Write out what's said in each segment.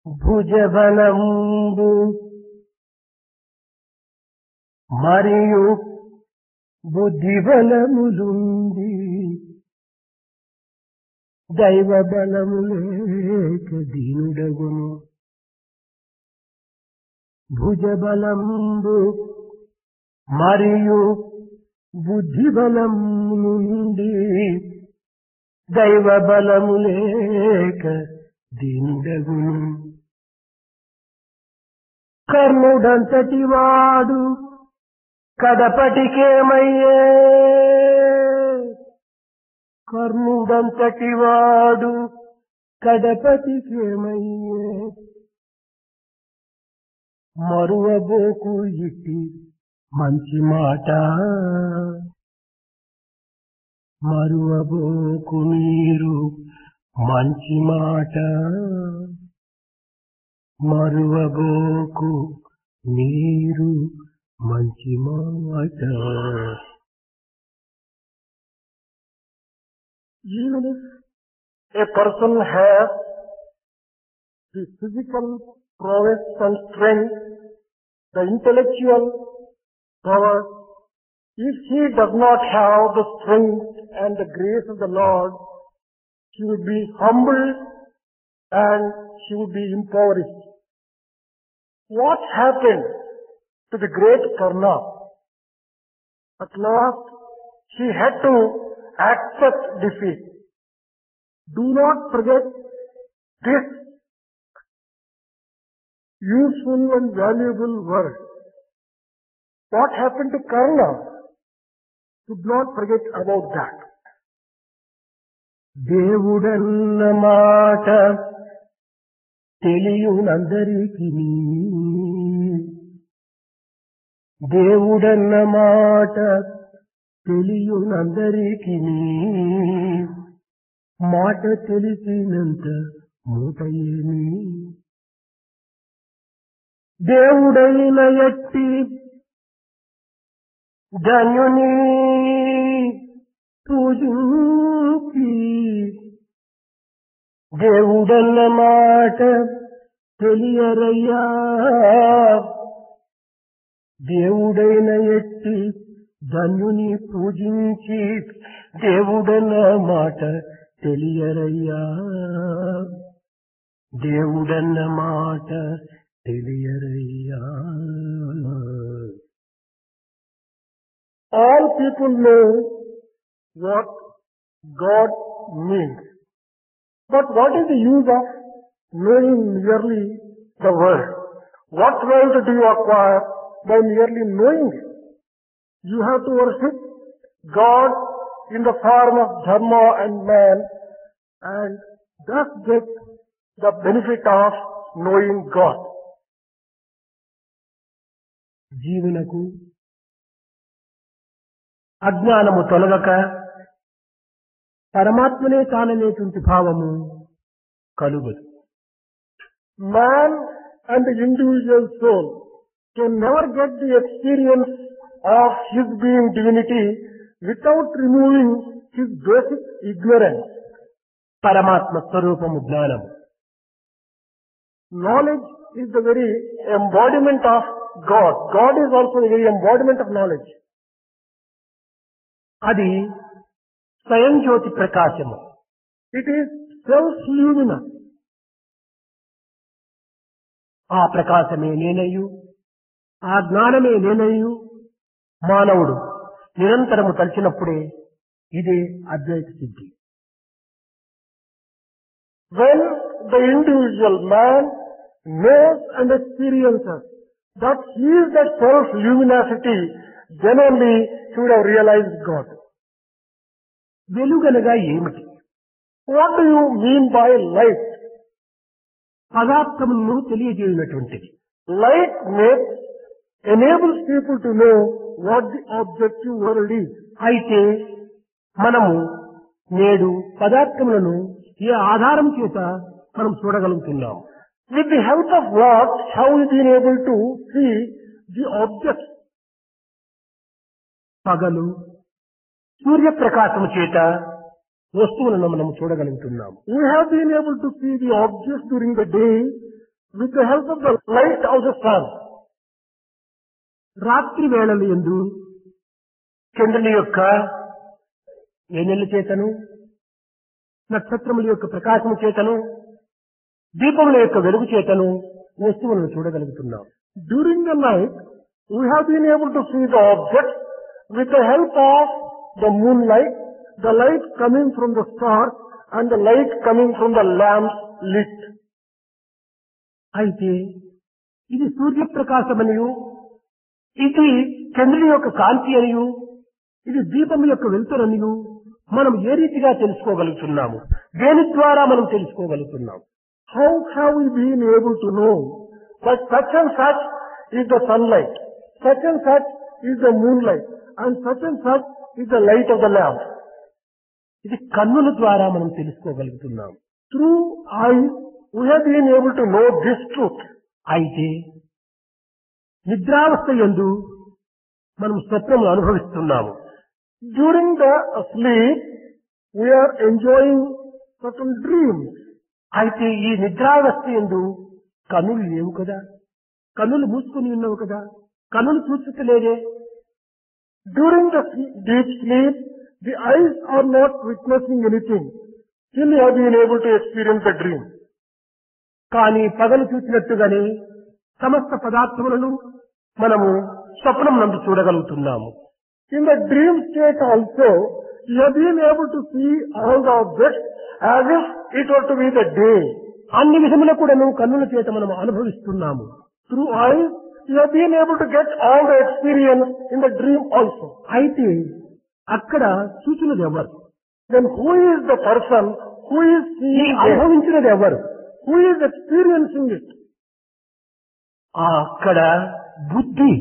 భుజబలంబు మరియు బుద్ధిబలములుండి దైవ బలము లేక దీనుడగును. భుజబలంబు మరియు బుద్ధిబలము నుండి దైవ బలము లేక దీనుడగును. కర్ణుడంతటి వాడు కడపటికేమయ్యే, కర్ణుడంతటి వాడు కడపటికేమయ్యే. మరువబోకు ఇట్టి మంచి మాట, మరువబోకు మీరు మంచి మాట, మరువబోకు మీరు మంచి మాట. Even if a person has the physical prowess and strength, the intellectual power, if he does not have the strength and the grace of the Lord, he would be humble and he would be impoverished. What happened to the great Karna? At last, he had to accept defeat. Do not forget this useful and valuable word. What happened to Karna? Should not forget about that. దేవుడన్న మాట తెలియనందరికిని, దేవుడన్న మాట తెలియనందరికిని, మాట తెలిసినంత మూట ఏమి. దేవుడైన ఎట్టి ధన్యుని పూజించి, దేవుడన్న మాట తెలియరయ్యా. దేవుడైన ఎట్టి ధన్యుని పూజించి, దేవుడన్న మాట తెలియరయ్యా, దేవుడన్న మాట తెలియరయ్యా. All people know what God means. But what is the use of knowing merely the word? What wealth do you acquire by merely knowing it? You have to worship God in the form of dharma and man, and thus get the benefit of knowing God. జీవునకు అజ్ఞానము తొలగక పరమాత్మనే తాననేటువంటి భావము కలుగదు. Man and the individual soul can never get the experience of his being divinity without removing his basic ignorance. పరమాత్మ స్వరూపము జ్ఞానము. Knowledge is the very embodiment of God. God is also the very embodiment of knowledge. అది స్వయం జ్యోతి ప్రకాశము. It is self-luminous. ఆ ప్రకాశమే నేనయ్యు, ఆ జ్ఞానమే నేనయ్యు మానవుడు నిరంతరము తలచినప్పుడే ఇదే అద్వైత సిద్ధి. When the individual man knows and experiences that he is that self-luminosity, then only he would have realized God. వెలుగనగా ఏమిటి? What do you mean by light? పదార్థములను తెలియజేయనటువంటిది. Light enables people to know what the objective world is. అయితే మనము నేడు పదార్థములను ఏ ఆధారం చేత మనం చూడగలుగుతున్నాం? With the help of what have we been able to see the objects? పగలు సూర్యప్రకాశము చేత వస్తువులను మనం చూడగలుగుతున్నాం. We have been able to see the objects during the day with the help of the light of the sun. రాత్రి వేళల యందు చంద్రుని యొక్క వెన్నెల చేతను, నక్షత్రముల యొక్క ప్రకాశము చేతను, దీపముల యొక్క వెలుగు చేతను వస్తువులను చూడగలుగుతున్నాం. During the night, we have been able to see the objects with the help of the moonlight, the light coming from the stars and the light coming from the lamps lit. అయితే ఇది సూర్యప్రకాశమనియు, ఇది చంద్రుని యొక్క కాంతి అనియు, ఇది దీపము యొక్క వెలుతురనియు మనం ఏ రీతిగా తెలుసుకోగలుగుతున్నాము? దేని ద్వారా మనం తెలుసుకోగలుగుతున్నాం? How have we been able to know that such and such is the sunlight, such and such is the moonlight, and such and such is the light of the lamp? ఇది కన్నుల ద్వారా మనం తెలుసుకోగలుగుతున్నాం. Through eyes we have been able to know this truth. అయితే నిద్రావస్థ యందు మనం స్వప్నము అనుభవిస్తున్నాము. During the sleep we are enjoying certain dreams. అయితే ఈ నిద్రావస్థ యందు కన్నులు లేవు కదా, కన్నులు మూసుకొని ఉన్నావు కదా, కన్నులు చూస్తలేదే. During the deep sleep the eyes are not witnessing anything. Still you have been able to experience the dream. కానీ పగలు చూసినట్టుగానే సమస్త పదార్థములను మనము స్వప్నం నందు చూడగలుగుతున్నాము. In the dream state also you have been able to see all the objects as if it were to be the day. అన్ని విధముల కూడాను కన్నుల చేత మనము అనుభవిస్తున్నాము. Through eyes you have been able to get all the experience in the dream also. అయితే అక్కడ సూచనది ఎవరు? Then who is the person who is seeing అనుభవించినది ఎవరు? Who is experiencing it? అక్కడ బుద్ధి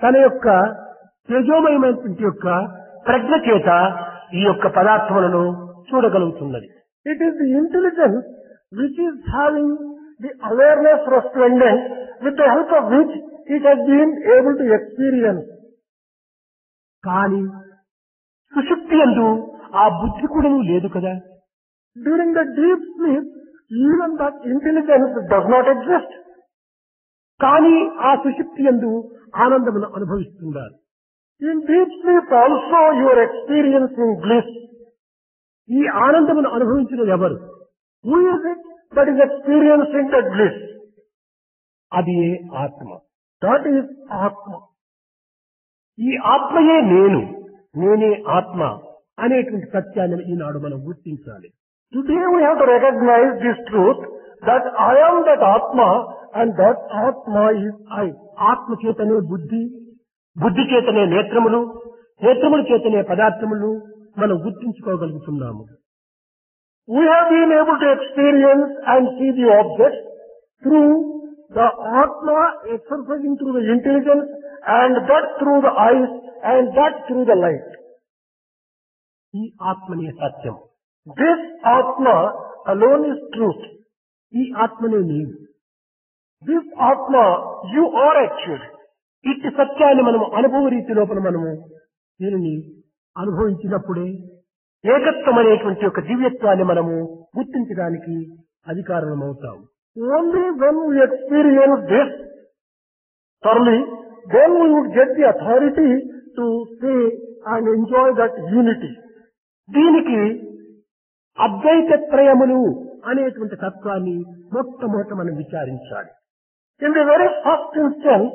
తన యొక్క తేజోమయమైనటువంటి యొక్క ప్రజ్ఞ చేత ఈ యొక్క పదార్థములను చూడగలుగుతున్నది. It is the intelligence which is having the awareness resplendent with the help of which it has been able to experience. కానీ సుషుప్తి యందు ఆ బుద్ధి కూడా లేదు కదా. During the deep sleep even that intelligence does not exist. కానీ ఆ సుషుప్తి యందు ఆనందమును అనుభవిస్తున్నారు. In deep sleep also you are experiencing bliss. ఈ ఆనందమును అనుభవించినది ఎవరు? Who is it that is experiencing that bliss? అది ఆత్మ. That is ఆత్మ. ఈ ఆత్మయే నేను, నేనే ఆత్మ అనేటువంటి సత్యాన్ని ఈనాడు మనం గుర్తించాలి. Today we have to recognize this truth that I am that Atma and that Atma is I. ఆత్మ చేతనే బుద్ధి, బుద్ధి చేతనే నేత్రములు, నేత్రముల చేతనే పదార్థములు మనం గుర్తించుకోగలుగుతున్నాము. We have been able to experience and see the objects through the Atma exercising through the intelligence and that through the eyes and that through the light. ఈ ఆత్మనే సత్యం. This Atma alone is truth. ఈ ఆత్మనే నీవు. This Atma you are actually. ఇట్టి సత్యాన్ని మనము అనుభవ రీతి లోపల మనము దీనిని అనుభవించినప్పుడే ఏకత్వం అనేటువంటి ఒక దివ్యత్వాన్ని మనము గుర్తించడానికి అధికారం అవుతాం. Only when we experience this thoroughly, then we would get the authority to say and enjoy that unity. దీనికి అద్వైత త్రయములు అనేటువంటి తత్వాన్ని మొట్టమొదట మనం విచారించాలి. In the very first instance,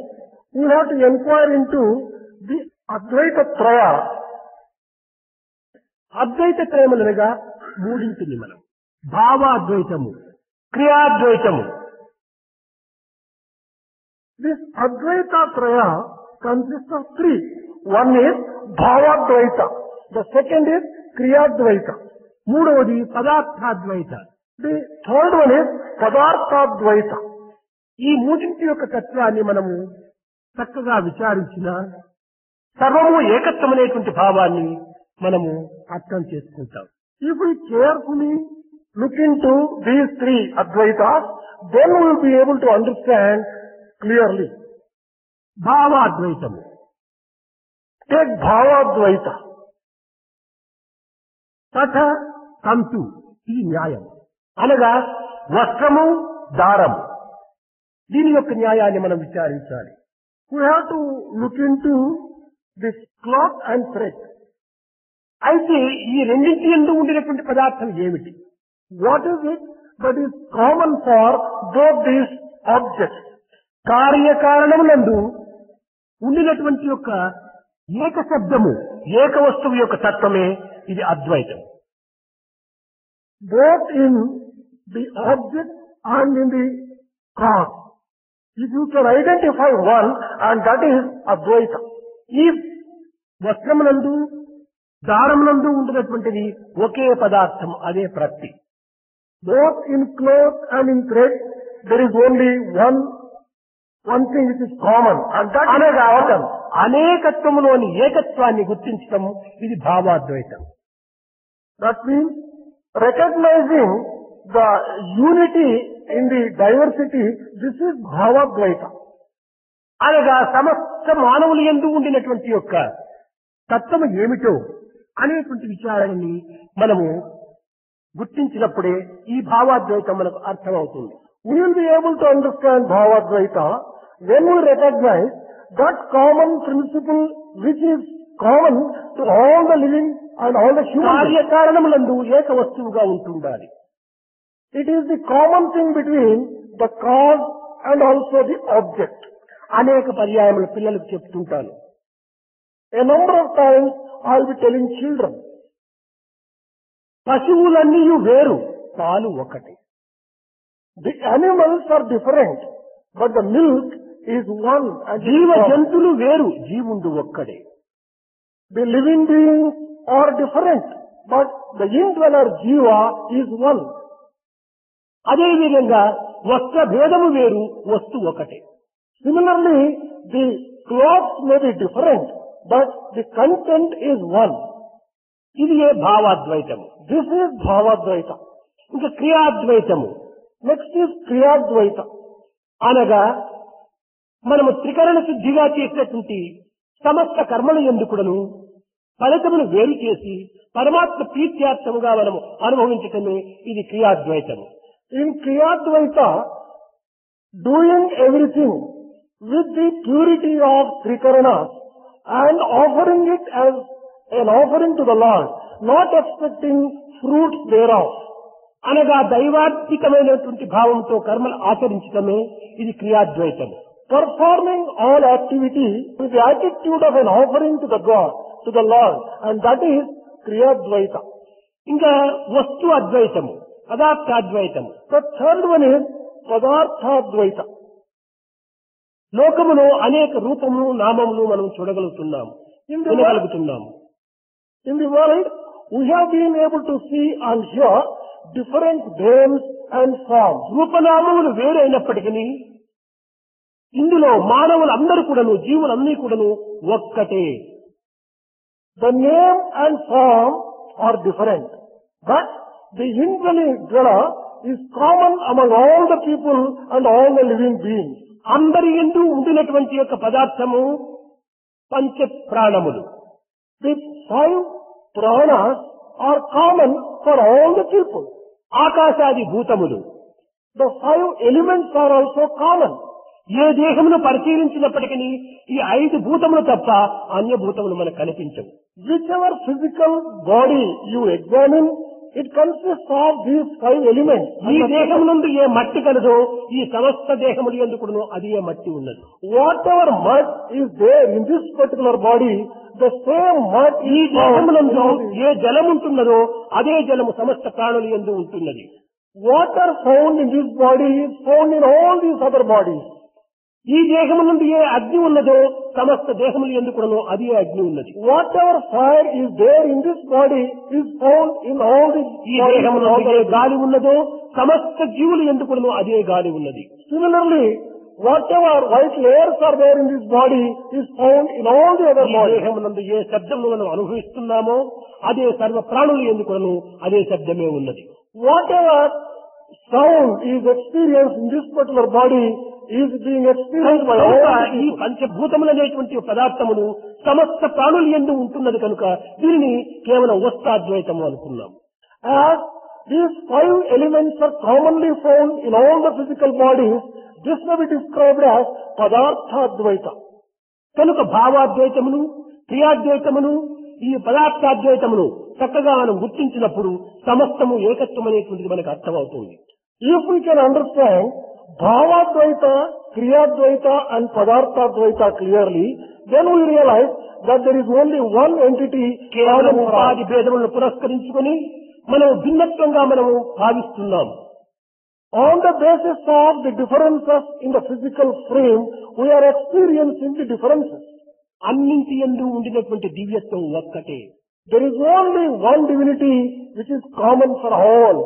we have to inquire into the Advaita Traya. అద్వైత త్రయములనగా మూడింటిని మనం భావాద్వైతము, క్రియాద్వైతము. This Advaita Traya consists of three. One is Bhavadvaita. The second is Kriyadvaita. మూడవది పదార్థాద్వైత. The third one is Padarthadvaita. ఈ మూడింటి యొక్క తత్వాన్ని మనము చక్కగా విచారించిన సర్వము ఏకత్వమనేటువంటి భావాన్ని మనము అర్థం చేసుకుంటాం. If we carefully look into these three Advaitas, then we will be able to understand clearly. భావాద్వైతము. Take Bhavadvaita. తథ తంతు, ఇది న్యాయం. అనగా వస్త్రము, దారం. దీని యొక్క న్యాయాన్ని మనం విచారించాలి. We have to look into this cloth and thread. అయితే ఈ రెండింటి యందు ఉండినటువంటి పదార్థం ఏమిటి? What is it that is common for both these objects? కార్యకారణములందు ఉండినటువంటి యొక్క ఏక శబ్దము, ఏక వస్తువు యొక్క తత్వమే ఇది అద్వైతం. Both in the object and in the cause. If you can identify one, and that is Advaita. ఈ వస్త్రమునందు దారమునందు ఉంటున్నటువంటిది ఒకే పదార్థం, అదే ప్రతి. Both in cloth and in thread, there is only one thing which is common, and that అనగా అనేకత్వములోని ఏకత్వాన్ని గుర్తించడం ఇది భావాద్వైతం. That means recognizing the unity in the diversity, this is భావాద్వైత. అనగా సమస్త మానవులు యందు ఉండినటువంటి యొక్క తత్వము ఏమిటో అనేటువంటి విచారాన్ని మనము గుర్తించినప్పుడే ఈ భావాద్వైతం మనకు అర్థమవుతుంది. We will be able to understand భావాద్వైత when we recognize that common principle which is common to all the living and all the human. కార్యకారణములందు ఏక వస్తువుగా ఉంటుండాలి. It is the common thing between the cause and also the object. అనేక పర్యాయములు పిల్లలకు చెప్తుంటాను. A number of times I will be telling children, పశువులన్నీ వేరు, పాలు ఒకటి. The animals are different, but the milk is one. జీవ జంతువులు వేరు, జీవుండు ఒక్కడే. The living beings are different, but the indweller Jiva is one. అదేవిధంగా వస్త్ర భేదము వేరు, వస్తు ఒకటే. Similarly, the clothes may be different, but the content is one. ఇది భావాద్వైతము. This is భావాద్వైత. ఇంకా క్రియాద్వైతము. Next is క్రియాద్వైత. అనగా మనము త్రికరణ శుద్ధిగా చేసినటువంటి సమస్త కర్మల యందుకుడను ఫలితమును వేరు చేసి పరమాత్మ ప్రీత్యార్థముగా మనము అనుభవించటమే ఇది క్రియాద్వైతము. In Kriyadvaita, doing everything with the purity of Trikarana and offering it as an offering to the Lord, not expecting fruits thereof. అనగా దైవాత్మికమైనటువంటి భావంతో కర్మలు ఆచరించడమే ఇది క్రియాద్వైతం. Performing all activity with the attitude of an offering to the God, to the Lord, and that is Kriyadvaita. ఇంకా వస్తు అద్వైతము, పదార్థాద్వైతము. The third one is Padarthadvaita. లోకములో అనేక రూపములు నామములు మనం చూడగలుగుతున్నాము, వినగలుగుతున్నాము. In the world, we have been able to see and hear different names and forms. రూపనామములు వేరైనప్పటికీ ఇందులో మానవులందరూ కూడాను, జీవులన్నీ కూడాను ఒక్కటే. The name and form are different, but the indwelling dweller is common among all the people and all the living beings. అందరి యందు ఉండినటువంటి యొక్క పదార్థము పంచ ప్రాణములు. The 5 pranas are common for all the people. ఆకాశాది భూతములు. The 5 elements are also common. ఏ దేహమును పరిశీలించినప్పటికీ ఈ 5 భూతములు తప్ప అన్య భూతములు మనకు కనిపించవు. Whichever physical body you examine, it consists of these 5 elements. ఈ దేహం నుండి ఏ మట్టి కలదో ఈ సమస్త దేహములు ఎందుకును అది ఏ మట్టి ఉన్నది. Whatever mud is there in this particular body, the same mud ఈ దేహమునందు ఏ జలం ఉంటున్నదో అదే జలము సమస్త ప్రాణుల యందు ఉంటున్నది. Water found in this body is found in all these other bodies. ఈ దేహము నుండి ఏ అగ్ని ఉన్నదో సమస్త దేహములు ఎందుకును అదే అగ్ని ఉన్నది. Whatever fire is there in this body is found in all the ఈ దేహము నుండి ఏ గాలి ఉన్నదో సమస్త జీవులు ఎందుకును అదే గాలి ఉన్నది. Similarly, whatever white layers are there in this body is found in all the other bodies. ఈ దేహము నుండి ఏ శబ్దమును మనం అనుభవిస్తున్నామో అదే సర్వ ప్రాణులు ఎందుకును అదే శబ్దమే ఉన్నది. Whatever sound is experienced in this particular body is being experienced by all. ఈ పంచభూతములు అనేటువంటి పదార్థములు సమస్త ప్రాణులు యందు ఉంటున్నది కనుక దీనిని కేవలం వస్తాద్వైతము అనుకున్నాం. As these five elements are commonly found in all the physical bodies. This may be described as Padartha-Dvaita. కనుక భావాద్వైతమును, క్రియాద్వైతమును, ఈ పదార్థాద్వైతమును చక్కగా మనం గుర్తించినప్పుడు సమస్తము ఏకత్వం అనేటువంటిది మనకు అర్థమవుతుంది. If we can understand Bhavadvaita, Kriyadvaita and Padartha-Dvaita clearly, then we realize that there is only one entity. కేవలం ఉపాధి భేదములను పురస్కరించుకొని మనం భిన్నత్వంగా మనము భావిస్తున్నాం. On the basis of the differences in the physical frame, we are experiencing the differences. అన్నింటి యందు ఉండినటువంటి దివ్యత్వం ఒక్కటే. There is only one divinity which is common for all.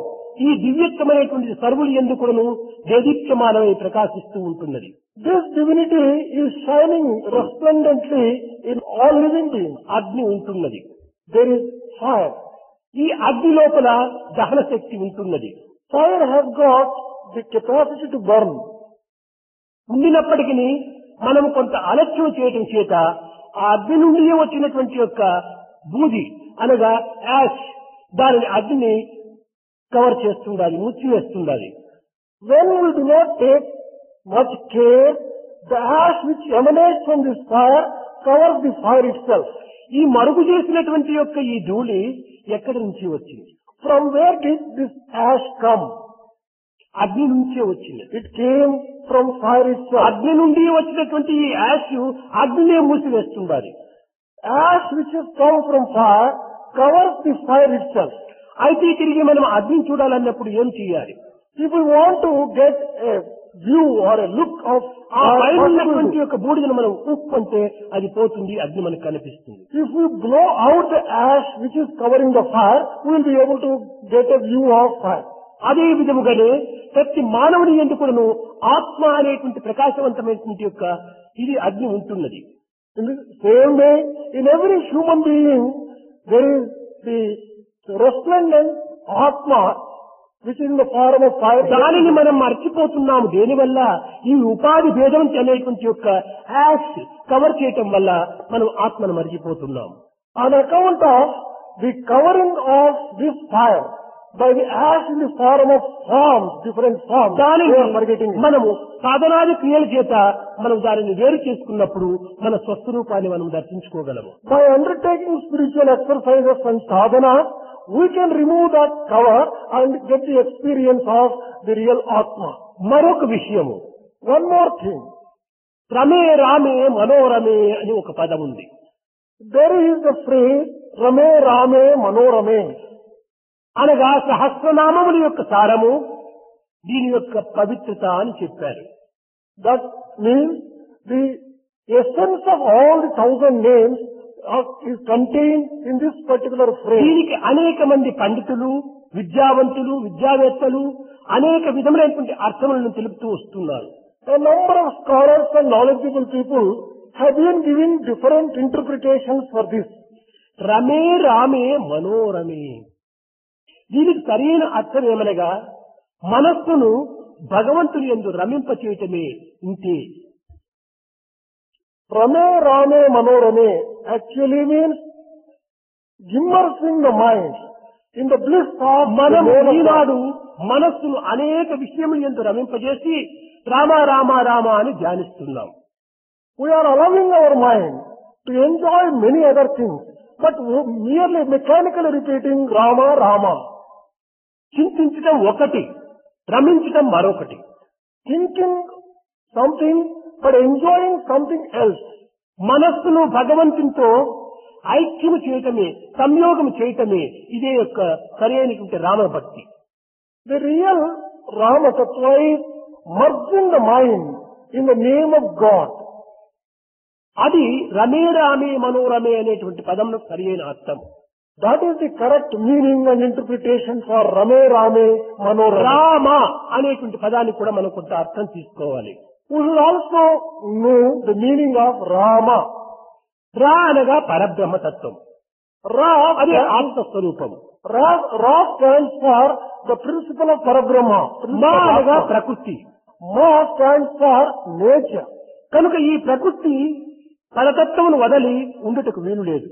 ఈ దివ్యత్వమైనటువంటి సర్వులు ఎందుకును దేదీప్యమానమై ప్రకాశిస్తూ ఉంటున్నది. This divinity is shining resplendently in all living beings. అగ్ని ఉంటున్నది. There is fire. ఈ అగ్ని లోపల దహన శక్తి ఉంటున్నది. Fire has got the capacity to burn. ఉండినప్పటికీ మనం కొంత అలక్ష్యం చేయటం చేత ఆ అగ్ని నుండి వచ్చినటువంటి యొక్క బూది అనగా యాష్ దానిని అగ్ని cover చేస్తుండాలి, మూసివేస్తుండాలి. When we do not take much care, the ash which emanates from this fire covers the fire itself. ఈ మరుగు చేసినటువంటి యొక్క ఈ ధూళి ఎక్కడి నుంచి వచ్చింది? From where did this ash come? అగ్ని నుంచే వచ్చింది. It came from fire itself. అగ్ని నుండి వచ్చినటువంటి ఈ ash అగ్నినే మూసివేస్తుండాలి. Ash which has come from fire covers the fire itself. అయితే తిరిగి మనం అగ్ని చూడాలన్నప్పుడు ఏం చేయాలి? If we want to get a view or a look of ఆ పైన ఉన్నటువంటి యొక్క బూడిదను మనం ఉప్పుకుంటే అది పోతుంది, అగ్ని మనకు కనిపిస్తుంది. If we blow out the ash which is covering the fire, we will be able to get a view of fire. అదే విధముగానే ప్రతి మానవుని ఎందుకును ఆత్మ అనేటువంటి ప్రకాశవంతమైనటువంటి యొక్క ఇది అగ్ని ఉంటున్నది. In the same way, in every human being, there is the resplendent Atma which is in the form of fire. దానిని మనం మర్చిపోతున్నాము. దేనివల్ల? ఈ ఉపాధి భేదం అనేటువంటి యొక్క యాష్ కవర్ చేయటం వల్ల మనం ఆత్మను మర్చిపోతున్నాం. On account of the covering of this fire by the ash in the form of forms, different forms, దానిని we are forgetting it. మనము సాధనాది క్రియల చేత మనం దానిని వేరు చేసుకున్నప్పుడు మన స్వస్వరూపాన్ని మనం దర్శించుకోగలము. By undertaking spiritual exercises and sadhana, we can remove that cover and get the experience of the real Atma. మరొక విషయము, One more thing. రమే రామే మనోరమే అని ఒక పదం ఉంది. There is the phrase, Rame Rame Manorame. అనగా సహస్రనామముల యొక్క సారము దీని యొక్క పవిత్రత అని చెప్పారు. That means the essence of all the 1,000 names is contained in this particular phrase. దీనికి అనేక మంది పండితులు, విద్యావంతులు, విద్యావేత్తలు అనేక విధములైనటువంటి అర్థములను తెలుపుతూ వస్తున్నారు. A number of scholars and knowledgeable people have been giving different interpretations for this. రమే రామే మనోరమే, దీనికి సరైన అర్థం ఏమనగా మనస్సును భగవంతుని యందు రమింప చేయటమే. ఇంతే. Rame Rame Manorame actually means immersing the mind in the bliss of మనం the name of God. ఈనాడు మనస్సును అనేక విషయముల యందు రమింపజేసి రామ రామ రామ అని ధ్యానిస్తున్నాం. We are allowing our mind to enjoy many other things, but merely mechanically repeating Rama Rama. చింతించటం ఒకటి, రమించటం మరొకటి. Thinking something but enjoying something else. మనస్సును భగవంతునితో ఐక్యము చేయటమే, సంయోగం చేయటమే ఇదే యొక్క సరైనటువంటి రామభక్తి. The real Rama Tattva is merging the mind in the name of God. అది రమే రామే మనోరమే అనేటువంటి పదంలో సరైన అర్థం. That is the correct meaning and interpretation for Rame Rame Manorame. Rama అనేటువంటి పదాన్ని కూడా మనం కొంత అర్థం తీసుకోవాలి. We should also know the meaning of Rama. రా అనగా పరబ్రహ్మ తత్వం, Ra, అదే ఆత్మస్వరూపం. Ra stands for the principle of Parabrahma. మా అనగా ప్రకృతి. Ma stands for nature. కనుక ఈ ప్రకృతి పరతత్వమును వదలి ఉండుటకు వీలు లేదు.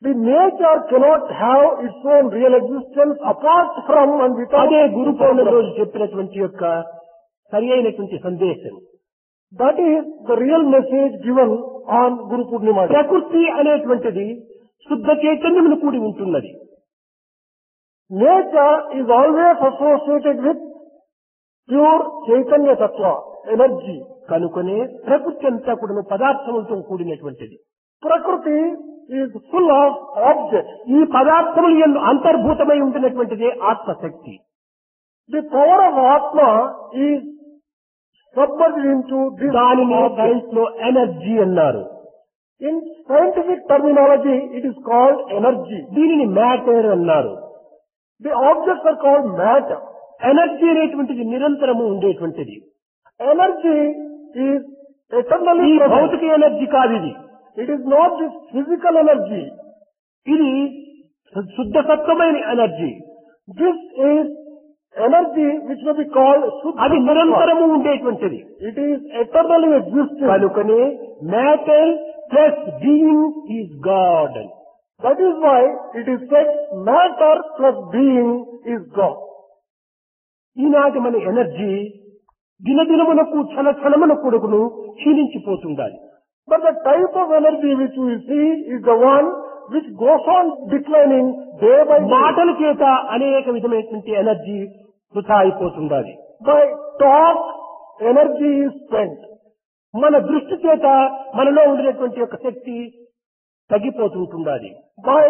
The nature cannot have its own real existence apart from and without. అదే గురు పౌర్ణమి రోజు చెప్పినటువంటి యొక్క సరి అయినటువంటి సందేశం. That is the real message given on Guru Purnima. ప్రకృతి అనేటువంటిది శుద్ధ చైతన్యమును కూడి ఉంటున్నది. Nature is always associated with pure Chaitanya Tattva, energy. కనుకనే ప్రకృతి అంతా కూడా పదార్థములతో కూడినటువంటిది. Prakriti is full of objects. ఈ పదార్థములు యందు అంతర్భూతమై ఉంటున్నటువంటిదే ఆత్మశక్తి. The power of Atma is submerged into this. దానిని object. సైన్స్ లో ఎనర్జీ అన్నారు. In scientific terminology, it is called energy. దీనిని మ్యాటర్ అన్నారు. The objects are called matter. Energy అనేటువంటిది నిరంతరము ఉండేటువంటిది. Energy is eternally ఈ present. భౌతిక ఎనర్జీ కాదు ఇది. It is not this physical energy. ఇది శుద్ధ సత్వమైన energy. This is energy which may be called Shuddha అది Sattva. నిరంతరము ఉండేటువంటిది. It is eternally existing. కనుకనే matter plus being is God. That is why it is said matter plus being is God. ఈనాటి మన energy దినదినమునకు క్షణక్షణమున కొడుకును క్షీణించిపోతుండాలి. But the type of energy which we see is the one which goes on declining day by day. మాటల చేత అనేక విధమైనటువంటి energy వృథా అయిపోతుండాలి. By talk, energy is spent. మన దృష్టి చేత మనలో ఉండినటువంటి యొక్క శక్తి తగ్గిపోతుంటుండాలి. By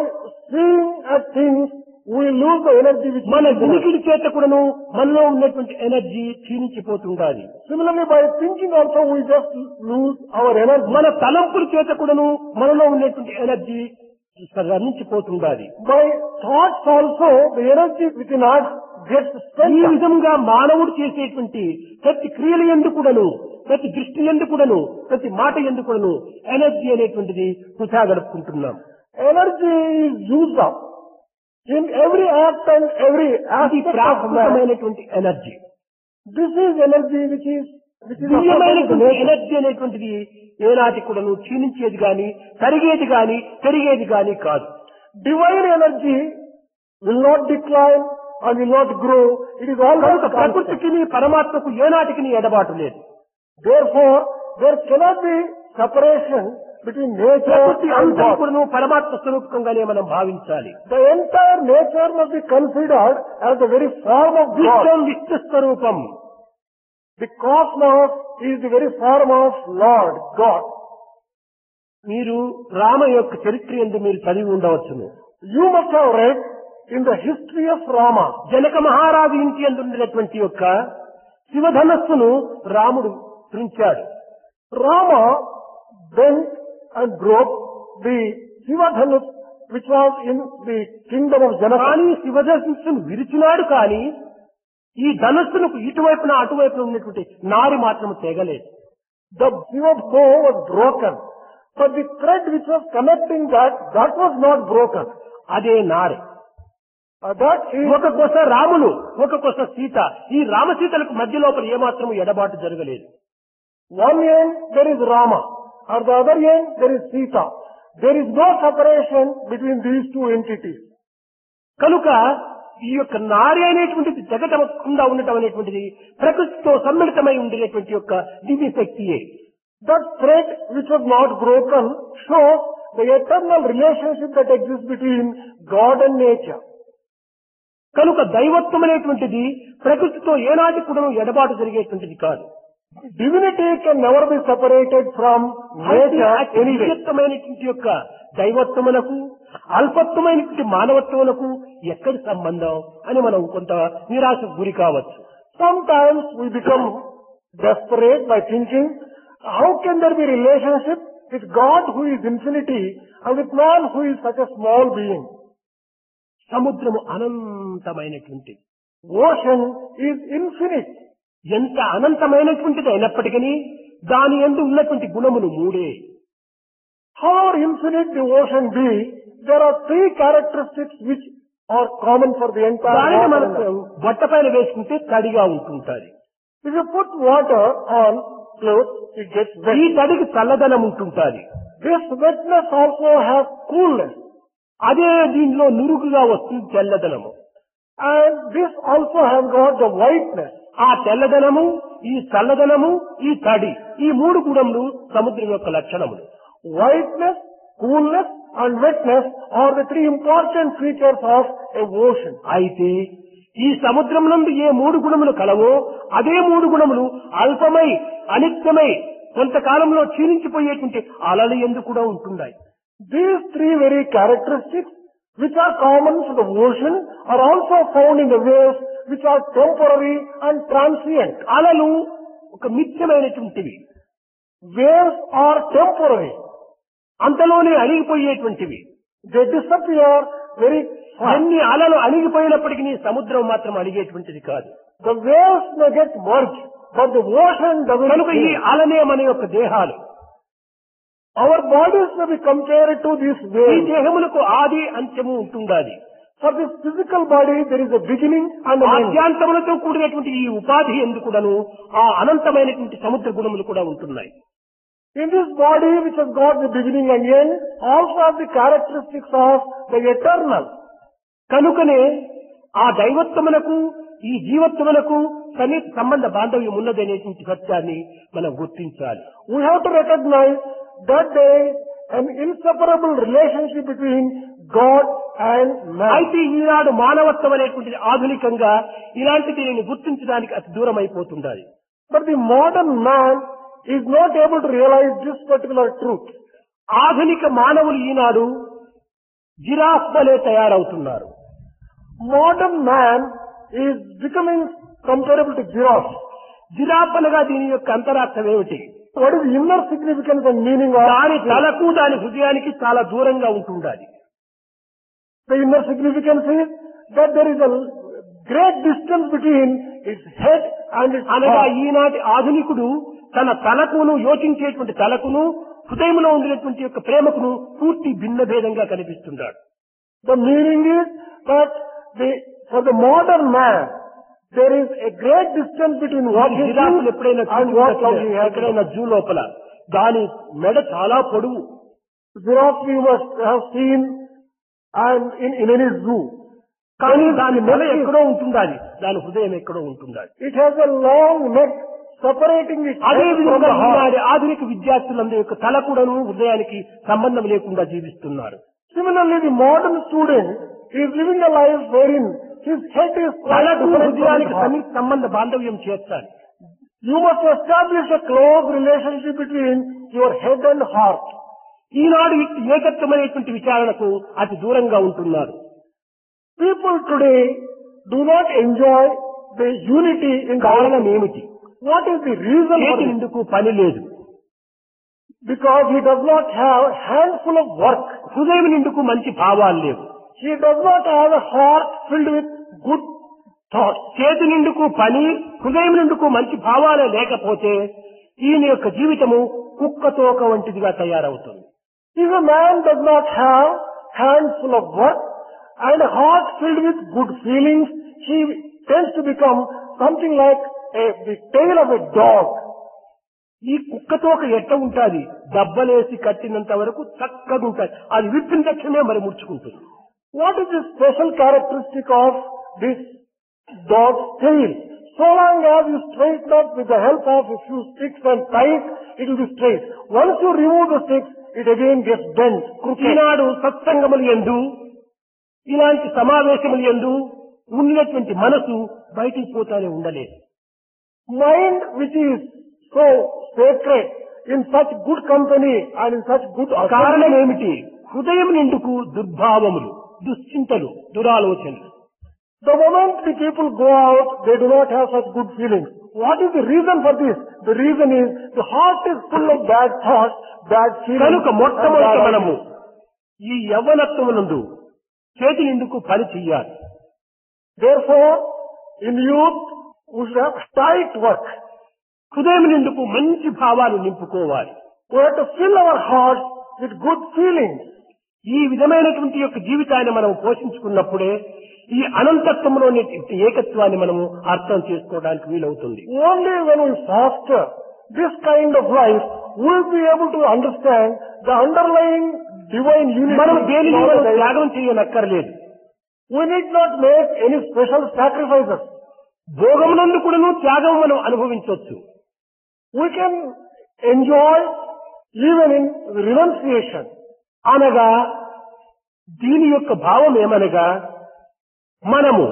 seeing at things, we lose the energy which మన is in us. వినికిడి చేత కూడాను మనలో ఉన్నటువంటి energy క్షీణించిపోతుండాలి. Similarly, by thinking also, we just lose our energy. మన తలంపుల చేత కూడాను మనలో ఉన్నటువంటి energy రమించిపోతుండాలి. By thoughts also, the energy within us gets ఈ spent. విధంగా మానవుడు చేసేటువంటి ప్రతి క్రియల యందు కూడాను, ప్రతి దృష్టి యందు కూడాను, ప్రతి మాట యందు కూడాను ఎనర్జీ అనేటువంటిది వృథా గడుపుకుంటున్నాం. Energy is used up in every act and every అది aspect of life. ప్రాకృతమైనటువంటి energy. This is energy which is దివ్యమైనటువంటి ఎనర్జీ అనేటువంటిది ఏనాటి కూడాను క్షీణించేది గాని, తరిగేది గాని, పెరిగేది గాని కాదు. divine energy will not decline and will not grow. It is always కనుక constant. ప్రకృతికి పరమాత్మకు ఏనాటికి ఎడబాటు లేదు. Therefore, there cannot be separation between nature ప్రకృతి and అంతా God. కూడాను పరమాత్మ స్వరూపంగానే మనం భావించాలి. The entire nature must be considered as the very form of God. విశ్వం విశ్వ స్వరూపం. The cosmos is the very form of Lord, God. మీరు రామ యొక్క చరిత్ర యందు మీరు చదివి ఉండవచ్చును. You must have read in the history of Rama. Janaka మహారాజు ఇంటి యందు ఉండినటువంటి యొక్క శివధనస్సును రాముడు త్రుంచాడు. Rama bent and broke the Shivadhanus which was in the kingdom of Janaka. కానీ శివధనస్సును విరిచినాడు. కానీ ఈ ధనస్సునకు ఇటువైపున అటువైపున ఉన్నటువంటి నారి మాత్రం తెగలేదు. The Shiva bow was broken, but the thread which was connecting that was not broken. అదే నారి. That is, ఒక కొస రాములు, ఒక కొస సీత. ఈ రామసీతలకు మధ్య లోపల ఏమాత్రం ఎడబాటు జరగలేదు. one end there is Rama, at the other end there is Sita. There is no separation between these two entities. కనుక ఈ యొక్క నారి అనేటువంటిది జగటకుండా ఉండటం అనేటువంటిది ప్రకృతితో సమ్మిళితమై ఉండేటువంటి యొక్క దివ్య శక్తియే. That thread which was not broken shows the eternal relationship that exists between God and nature. కనుక దైవత్వం అనేటువంటిది ప్రకృతితో ఏనాటి కూడా ఎడబాటు జరిగేటువంటిది కాదు. Divinity can never be separated from nature anyway. నిత్యత్వమైనటువంటి యొక్క దైవత్వమునకు అల్పత్వమైనటువంటి మానవత్వమునకు ఎక్కడి సంబంధం అని మనం కొంత నిరాశకు గురి కావచ్చు. Sometimes we become desperate by thinking, how can there be relationship with God who is infinity and with man who is such a small being? సముద్రము అనంతమైనటువంటి, Ocean is infinite. ఎంత అనంతమైనటువంటిది అయినప్పటికీ దాని యందు ఉన్నటువంటి గుణములు మూడే. However infinite the ocean be, there are three characteristics which are common for the entire దానిని water. మనం బట్ట పైన వేసుకుంటే తడిగా ఉంటుంటాది. If you put water on clothes, it gets ఈ wet. తడికి చల్లదనం ఉంటుంటాది. This wetness also has coolness. అదే దీనిలో నురుగుగా వస్తుంది తెల్లదనము. And this also has got the whiteness. ఆ తెల్లదనము, ఈ చల్లదనము, ఈ తడి, ఈ మూడు గుణములు సముద్రం యొక్క లక్షణములు. Whiteness, coolness and wetness are the three important features of a ocean. అయితే ఈ సముద్రం నందు ఏ మూడు గుణములు కలవో అదే మూడు గుణములు అల్పమై అనిత్యమై కొంతకాలంలో క్షీణించిపోయేటువంటి అలలు ఎందు కూడా ఉంటున్నాయి. These three very characteristics which are common to the ocean are also found in the waves which are temporary and transient. అలలు ఒక మిథ్యమైనటువంటివి. Waves are temporary. అంతలోనే అణిగిపోయేటువంటివి. They disappear very fast. ఎన్ని అలలు అణిగిపోయినప్పటికీ సముద్రం మాత్రం అణిగేటువంటిది కాదు. The waves may get merged, but the ocean doesn't కనుక ఈ change. అలనే మన యొక్క దేహాలు. Our bodies may be compared to these ఈ waves. దేహములకు ఆది అంత్యము ఉంటుండాలి. For this physical body, there is a beginning and an end. ఆద్యాంతములతో కూడినటువంటి ఈ ఉపాధి ఎందుకుడను ఆ అనంతమైనటువంటి సముద్ర గుణములు కూడా ఉంటున్నాయి. In this body, which has got the beginning and end, also have the characteristics of the eternal. కనుకనే ఆ దైవత్వమునకు ఈ జీవత్వమునకు సన్నిహిత సంబంధ బాంధవ్యం ఉన్నదనేటువంటి సత్యాన్ని మనం గుర్తించాలి. We have to recognize that there is an inseparable relationship between God and man. అయితే ఈనాడు మానవత్వం అనేటువంటిది ఆధునికంగా ఇలాంటి దీనిని గుర్తించడానికి అతి దూరం అయిపోతుండాలి. But the modern man is not able to realize this particular truth. ఆధునిక మానవులు ఈనాడు జిరాఫ్ వలె తయారవుతున్నారు. Modern man is becoming comparable to giraffe. Giraffe అనగా దీని యొక్క అంతరార్థం ఏమిటి? What is the inner significance and meaning of దాని తలకు దాని హృదయానికి చాలా దూరంగా ఉంటుండాలి. the inner significance is that there is a great distance between its head and its అనగా heart. ఈనాటి ఆధునికుడు తన తలకును యోచించేటువంటి తలకును హృదయంలో ఉండినటువంటి యొక్క ప్రేమకును పూర్తి భిన్న భేదంగా కనిపిస్తున్నాడు. The meaning is that for the modern man, there is a great distance between what he జిరాఫ్లు thinks ఎప్పుడైనా and what he has. ఎక్కడైనా జూ లోపల దాని మెడ చాలా పొడవు. Giraffe we must have seen and in any zoo. కానీ దాని మెడ ఎక్కడో ఉంటుండాలి, దాని హృదయం ఎక్కడో ఉంటుండాలి. It has a long neck separating its అదే head from విధంగా the heart. ఈనాటి ఆధునిక విద్యార్థులందరి యొక్క తల కూడాను హృదయానికి సంబంధం లేకుండా జీవిస్తున్నారు. Similarly, the modern student is living a life wherein his head is quite తలకు different from హృదయానికి his heart. సన్నిహిత సంబంధ బాంధవ్యం చేర్చాలి. You must establish a close relationship between your head and heart. ఈనాడు ఏకత్వమైనటువంటి విచారణకు అతి దూరంగా ఉంటున్నారు. People today do not enjoy the unity in the కారణం ఏమిటి? What is the reason for చేతి this? నిండుకు పని లేదు, Because he does not have a handful of work. హృదయం నిండుకు మంచి భావాలు లేవు. He does not have a heart filled with good thoughts. చేతి నిండుకు పని, హృదయం నిండుకు మంచి భావాలే లేకపోతే ఈయన యొక్క జీవితము కుక్కతోక వంటిదిగా తయారవుతుంది. If a man does not have hands full of work and a heart filled with good feelings, he tends to become something like the tail of a dog. ఈ కుక్కతోక ఎట్ట ఉంటాది? దబ్బలేసి కట్టినంత వరకు చక్కగా ఉంటాయి, అది విప్పిన తక్షణమే మరి ముడుచుకుంటుంది. What is the special characteristic of this dog's tail? So long as you straighten up with the help of a few sticks and tie it, it will be straight. Once you remove the sticks, it again gets bent, crooked. ఈనాడు సత్సంగములు యందు ఇలాంటి సమావేశములు యందు ఉన్నటువంటి మనసు బయటికి పోతానే ఉండలేదు. Mind which is so sacred in such good company and in such good కారణం assembly. ఏమిటి? హృదయం నిండుకు దుర్భావములు, దుశ్చింతలు, దురాలోచనలు. The moment the people go out, they do not have such good feelings. What is the reason for this? The reason is the heart is full of bad thoughts, bad feelings. కనుక and మొట్టమొదట bad మనము ideas. ఈ యవ్వనత్వమునందు చేతి నిండుకు పని చెయ్యాలి. Therefore, in youth, we should have tight work. హృదయం నిండుకు మంచి భావాలు నింపుకోవాలి. We have to fill our hearts with good feelings. ఈ విధమైనటువంటి యొక్క జీవితాన్ని మనం పోషించుకున్నప్పుడే ఈ అనంతత్వంలోని ఏకత్వాన్ని మనము అర్థం చేసుకోవడానికి వీలవుతుంది. Only when we foster this kind of life, we will be able to understand the underlying divine మనం unity. దేనిని in all మనం the diversity. త్యాగం చేయనక్కర్లేదు. We need not make any special sacrifices. భోగమునందు కూడాను త్యాగం మనం అనుభవించవచ్చు. We can enjoy even in renunciation. అనగా దీని యొక్క భావం ఏమనగా మనము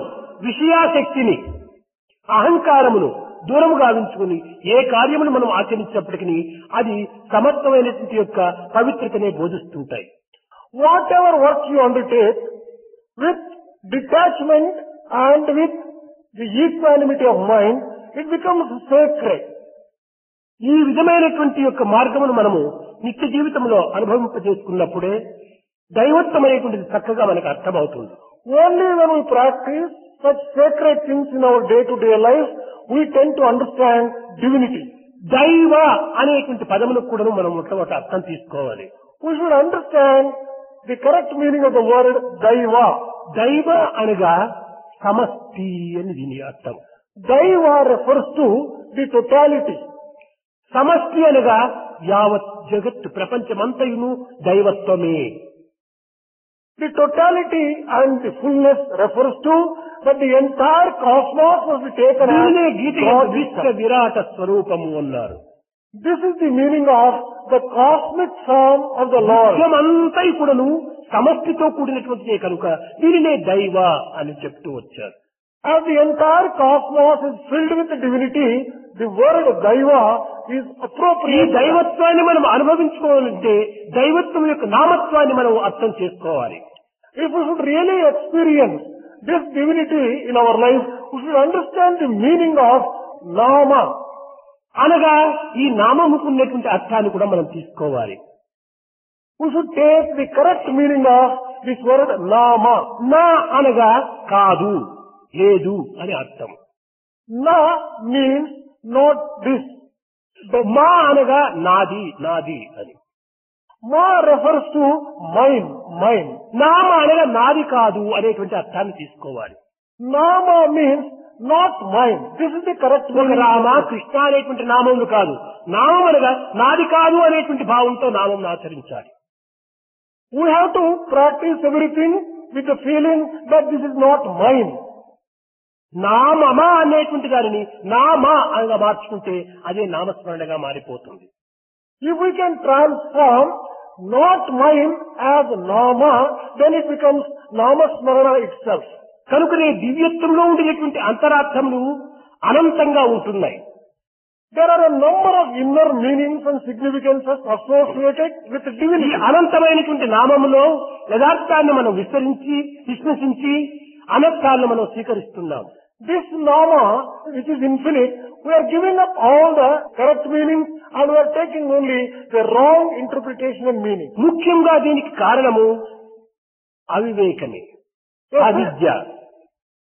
విషయాసక్తిని అహంకారమును దూరము గావించుకుని ఏ కార్యమును మనం ఆచరించినప్పటికీ అది సమర్థమైనటువంటి యొక్క పవిత్రతనే బోధిస్తుంటాయి. Whatever work you undertake with detachment and with the equanimity of mind, it becomes sacred. ఈ విధమైనటువంటి యొక్క మార్గమును మనము నిత్య జీవితంలో అనుభవింపజేసుకున్నప్పుడే దైవత్వమైనటువంటిది చక్కగా మనకు అర్థమవుతుంది. Only when we practice such sacred things in our day-to-day life, we tend to understand divinity. దైవ అనేటువంటి పదములకు కూడా మనం మొట్టమొదటి అర్థం తీసుకోవాలి. We should understand the correct meaning of the word Daiva. దైవ అనగా సమష్టి అని దీని అర్థం. Daiva refers to the totality. సమష్టి అనగా యావత్ జగత్తు ప్రపంచమంతయును దైవత్వమే. The totality and the fullness refers to that the entire cosmos must be taken దీనినే as గీత God విశ్వ itself. విరాట స్వరూపము అన్నారు. This is the meaning of the cosmic form of the Lord. విశ్వమంతయు కూడాను సమష్టితో కూడినటువంటిదే కనుక దీనినే దైవ అని చెప్తూ వచ్చారు. As the entire cosmos is filled with divinity, the word Daiva is ఈ appropriate. దైవత్వాన్ని మనం అనుభవించుకోవాలంటే దైవత్వం యొక్క నామత్వాన్ని మనం అర్థం చేసుకోవాలి. If we should really experience this divinity in our life, we should understand the meaning of Nama. అనగా ఈ నామముకు ఉన్నటువంటి అర్థాన్ని కూడా మనం తీసుకోవాలి. We should take the correct meaning of this word Nama. నా అనగా కాదు, లేదు అని అర్థం. Na means not this. మా అనగా నాది, నాది అని. Ma refers to mine, mine. నామ అనగా నాది కాదు అనేటువంటి అర్థాన్ని తీసుకోవాలి. Nama means not mine. This is the correct ఒక meaning. రామ కృష్ణ అనేటువంటి నామములు కాదు. నామం అనగా నాది కాదు అనేటువంటి భావంతో నామం ఆచరించాలి. We have to practice everything with the feeling that this is not mine. నామమా అనేటువంటి దానిని నామా అనగా మార్చుకుంటే అదే నామస్మరణగా మారిపోతుంది. If we can transform not mine as Nama, then it becomes Namasmarana itself. కనుకనే దివ్యత్వంలో ఉండినటువంటి అంతరార్థములు అనంతంగా ఉంటున్నాయి. There are a number of inner meanings and significances associated with ఈ divinity. అనంతమైనటువంటి నామములో యథార్థాన్ని మనం విశ్వసించి అనర్థాలను మనం స్వీకరిస్తున్నాం. This Nama, which is infinite, we are giving up all the correct meanings and we are taking only the wrong interpretation and meaning. ముఖ్యంగా దీనికి కారణము అవివేకమే, అవిద్య.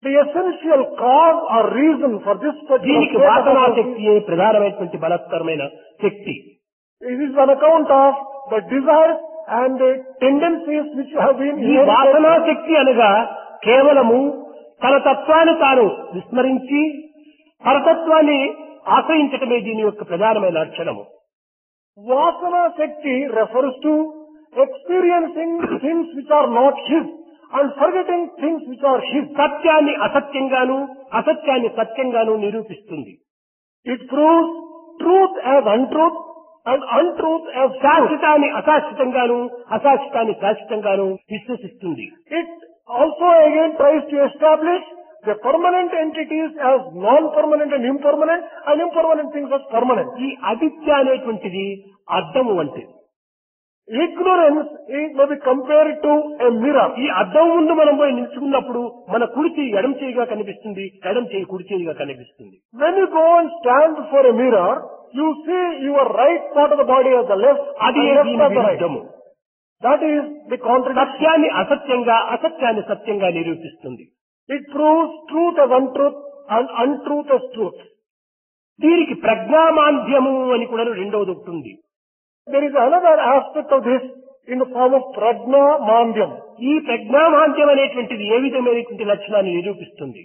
The essential cause or reason for this దీనికి particular వాసనా state of శక్తియే ప్రధానమైనటువంటి బలత్కరమైన శక్తి. it is on account of the desires and the tendencies which have been ఈ వాసనా శక్తి అనగా కేవలము తన తత్వాన్ని తాను విస్మరించి పరతత్వాన్ని ఆశ్రయించటమే దీని యొక్క ప్రధానమైన లక్షణము. Vasana Shakti refers to experiencing things which are not his and forgetting things which are his. సత్యాన్ని అసత్యంగాను అసత్యాన్ని సత్యంగాను నిరూపిస్తుంది. It proves truth as untruth and untruth as truth. శాశ్వతాన్ని అశాశ్వతంగాను అశాశ్వతాన్ని శాశ్వతంగాను విశ్వసిస్తుంది. It also again tries to establish the permanent entities as non-permanent and impermanent things as permanent. ఈ అవిద్య అనేటువంటిది అద్దము వంటిది. Ignorance may be compared to a mirror. ఈ అద్దం ముందు మనం పోయి నిల్చుకున్నప్పుడు మన కుడి చేయి ఎడం చేయిగా కనిపిస్తుంది, ఎడం చేయి కుడి చేయిగా కనిపిస్తుంది. When you go and stand before a mirror, you see your right part of the body as the left అది and left దీని as the right. విరుద్ధము. That is the contradiction. సత్యాన్ని అసత్యంగా అసత్యాన్ని సత్యంగా నిరూపిస్తుంది. It proves truth as untruth and untruth as truth. దీనికి ప్రజ్ఞామాంద్యము అని కూడా రెండవది ఒకటి ఉంది. There is another aspect of this in the form of prajna mandhyam. ఈ ప్రజ్ఞామాంద్యం అనేటువంటిది ఏ విధమైనటువంటి లక్షణాన్ని నిరూపిస్తుంది?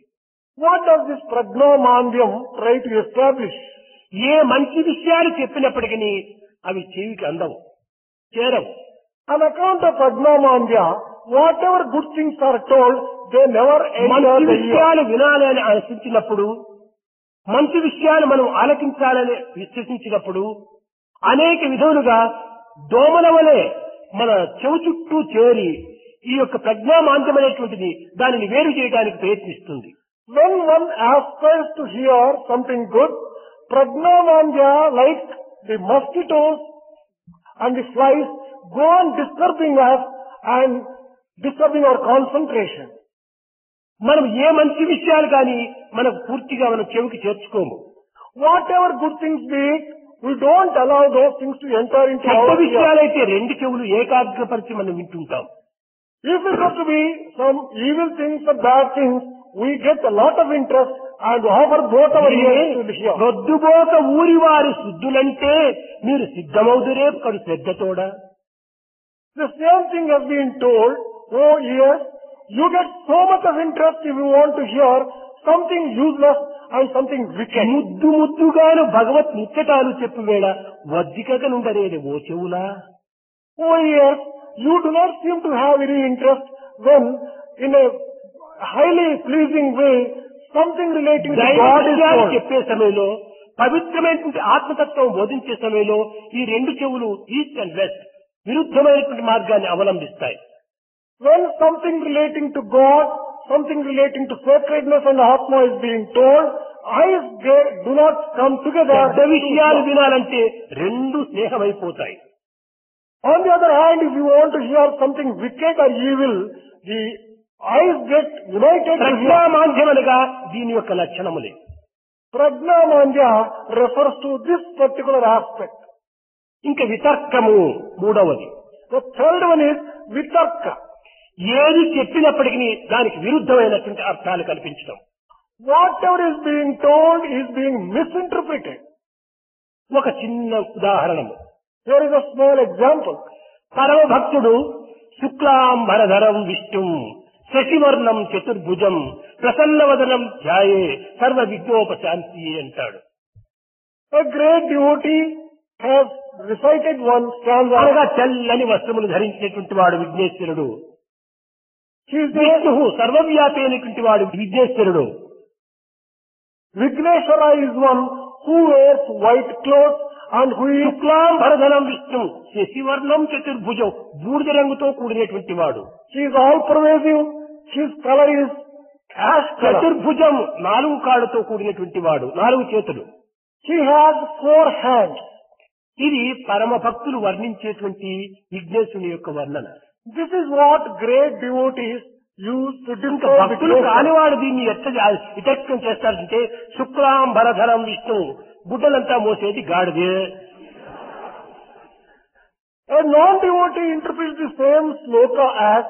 What does this prajna mandhyam try to establish? ఏ మంచి విషయాలు చెప్పినప్పటికీ అవి చెవికి అందవు, చేరవు. On account of Pragnamandya, whatever good things are told, they never enter మంచి the ear. విషయాలు వినాలి అని ఆశించినప్పుడు, మంచి విషయాలు మనం ఆలకించాలని విశ్వసించినప్పుడు అనేక విధములుగా దోమల వలె మన చెవు చుట్టూ చేరి ఈ యొక్క ప్రజ్ఞామాంద్యం అనేటువంటిది దానిని వేరు చేయడానికి ప్రయత్నిస్తుంది. When one aspires to hear something good, Pragnamandya, like the mosquitoes and the flies, go on disturbing us and disturbing our concentration. మనం ఏ మంచి విషయాలు కానీ మనకు పూర్తిగా మన చెవికి చేర్చుకోము. Whatever good things be it, we don't allow those things to enter into చెడ్డ our ear. విషయాలైతే రెండు చెవులు ఏకాగ్రపరిచి మనం వింటుంటాం. If it has to be some evil things or bad things, we get a lot of interest and offer both our ears to the hear. రొద్దుబోక ఊరి వారి శుద్ధులంటే మీరు సిద్ధమవుదురే కడు శ్రద్ధతోడ. The same thing has been told, oh ears, you get so much of interest if you want to hear something useless and something wicked. ముద్దు ముద్దుగాను భగవత్ నిత్యటాలు చెప్పు వేళ వజ్జికక నుండరేది ఓ చెవులా. Oh ears, you do not seem to have any interest when in a highly pleasing way something relating to దైవ God is విషయాలు told. చెప్పే సమయంలో, పవిత్రమైనటువంటి ఆత్మతత్వం బోధించే సమయంలో ఈ రెండు చెవులు ఈస్ట్ అండ్ వెస్ట్ విరుద్ధమైనటువంటి మార్గాన్ని అవలంబిస్తాయి. When something relating to God, something relating to sacredness and Atma is being told, eyes do not come together. పెద్ద విషయాలు వినాలంటే రెండు స్నేహమైపోతాయి. On the other hand, if you want to hear something wicked or evil, the eyes get united to hear. ప్రజ్ఞామాంద్యం అనగా దీని యొక్క లక్షణములే. Pragnamandya refers to this particular aspect. ఇంకా వితర్కము మూడవది. The third one is vitarka. ఏది చెప్పినప్పటికీ దానికి విరుద్ధమైనటువంటి అర్థాలు కల్పించడం. Whatever is being told is being misinterpreted. ఒక చిన్న ఉదాహరణము. Here is a small example. పరమ భక్తుడు శుక్లాంబరధరం విష్ణుం శశివర్ణం చతుర్భుజం ప్రసన్నవదనం ధ్యాయే సర్వ విఘ్నోపశాంతి అంటాడు. A great devotee has recited one stanza. అనగా తెల్లని వస్త్రములు ధరించినటువంటి వాడు విఘ్నేశ్వరుడు. He is the విష్ణువు సర్వవ్యాపి అయినటువంటి వాడు విఘ్నేశ్వరుడు. Vigneshwara is one who wears white clothes and who is శుక్లాంబరధరం విష్ణు శశివర్ణం చతుర్భుజం బూడిద రంగుతో కూడినటువంటి వాడు. he is all pervasive. His color is ash color. చతుర్భుజం నాలుగు కాళ్ళతో కూడినటువంటి వాడు, నాలుగు చేతులు. He has 4 hands. ఇది పరమ భక్తులు వర్ణించేటువంటి విఘ్నేశుని యొక్క వర్ణన. This is what great devotees use to ఇంకా describe భక్తులు Vigneshwara. కానివాడు దీన్ని వితర్కం చేస్తారంటే శుక్లాంబరధరం Vishnu గుడ్డలంతా మోసేది గాడిదే. A non-devotee interprets the same sloka as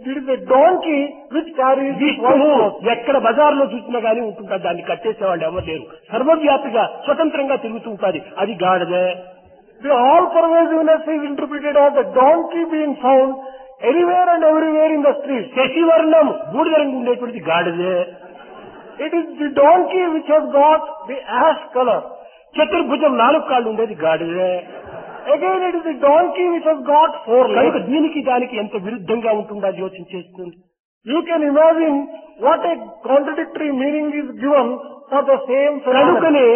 it is a donkey which carries white విష్ణువు clothes. ఎక్కడ బజార్లో చూసినా గానీ ఉంటుంటారు, దాన్ని కట్టేసేవాళ్ళు ఎవరు లేరు. సర్వవ్యాపిగా స్వతంత్రంగా తిరుగుతూ ఉంటుంది, అది గాడిదే. The all-pervasiveness is interpreted as a donkey being found anywhere and everywhere in the street. శశివర్ణం బూడిద రంగు ఉండేటువంటిది గాడిదే. It is the donkey which has got the ash color. చతుర్భుజం నాలుగు కాళ్ళు ఉండేది గాడిదే. Again, it is the donkey which has got 4 కనుక legs. దీనికి దానికి ఎంత విరుద్ధంగా ఉంటుందో యోచన చేసుకోండి. You can imagine what a contradictory meaning is given for the same phenomenon. కనుకనే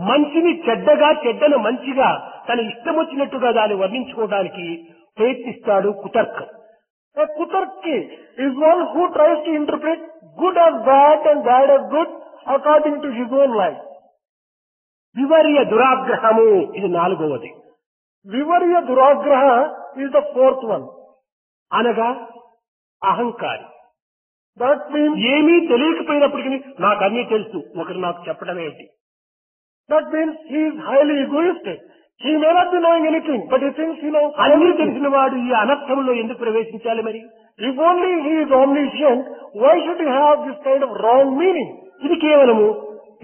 మంచిని చెడ్డగా, చెడ్డను మంచిగా తన ఇష్టం వచ్చినట్టుగా దాన్ని వర్ణించుకోవడానికి ప్రయత్నిస్తాడు కుతర్కం. A kutarki is one who tries to interpret good as bad and bad as good according to his own life. వివర్య దురాగ్రహము ఇది నాలుగవది. Vivarya Duragraha is the 4th one. అనగా అహంకారి. That means ఏమీ తెలియకపోయినప్పటికీ నాకు అన్నీ తెలుసు, ఒకరు నాకు చెప్పడం ఏమిటి. he is highly egoistic. He may not be knowing anything, but he thinks he knows అన్నీ everything. తెలిసిన వాడు ఈ అనర్థంలో ఎందుకు ప్రవేశించాలి మరి? If only he is omniscient, why should he have this kind of wrong meaning? ఇది కేవలము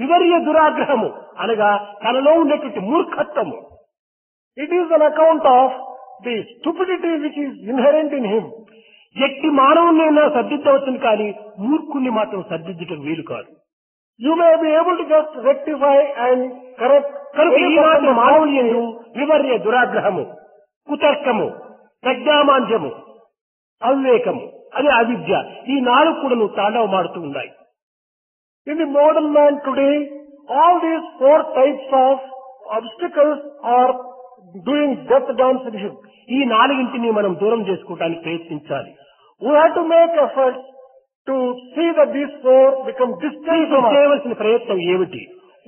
వివర్య దురాగ్రహము అనగా తనలో ఉండేటువంటి మూర్ఖత్వము. It is an account of the stupidity which is inherent in him. ఎట్టి మానవున్నైనా సర్దిద్దవచ్చును కానీ మూర్ఖుణ్ణి మాత్రం సర్దిద్దటం వీలు కాదు. You may be able to just rectify and correct కనుక any ఈనాటి person of మానవులు wrong. వివర్య దురాగ్రహము, కుతర్కము, ప్రజ్ఞామాంద్యము, అవివేకము, అదే అవిద్య, ఈ 4 కూడా తాండవమాడుతూ ఉన్నాయి. In the modern man today, all these 4 types of obstacles are doing death dance in him. ఈ 4 మనం దూరం చేసుకోవడానికి ప్రయత్నించాలి. We have to make efforts to see that these 4 become distant from us. చేయవలసిన ప్రయత్నం ఏమిటి?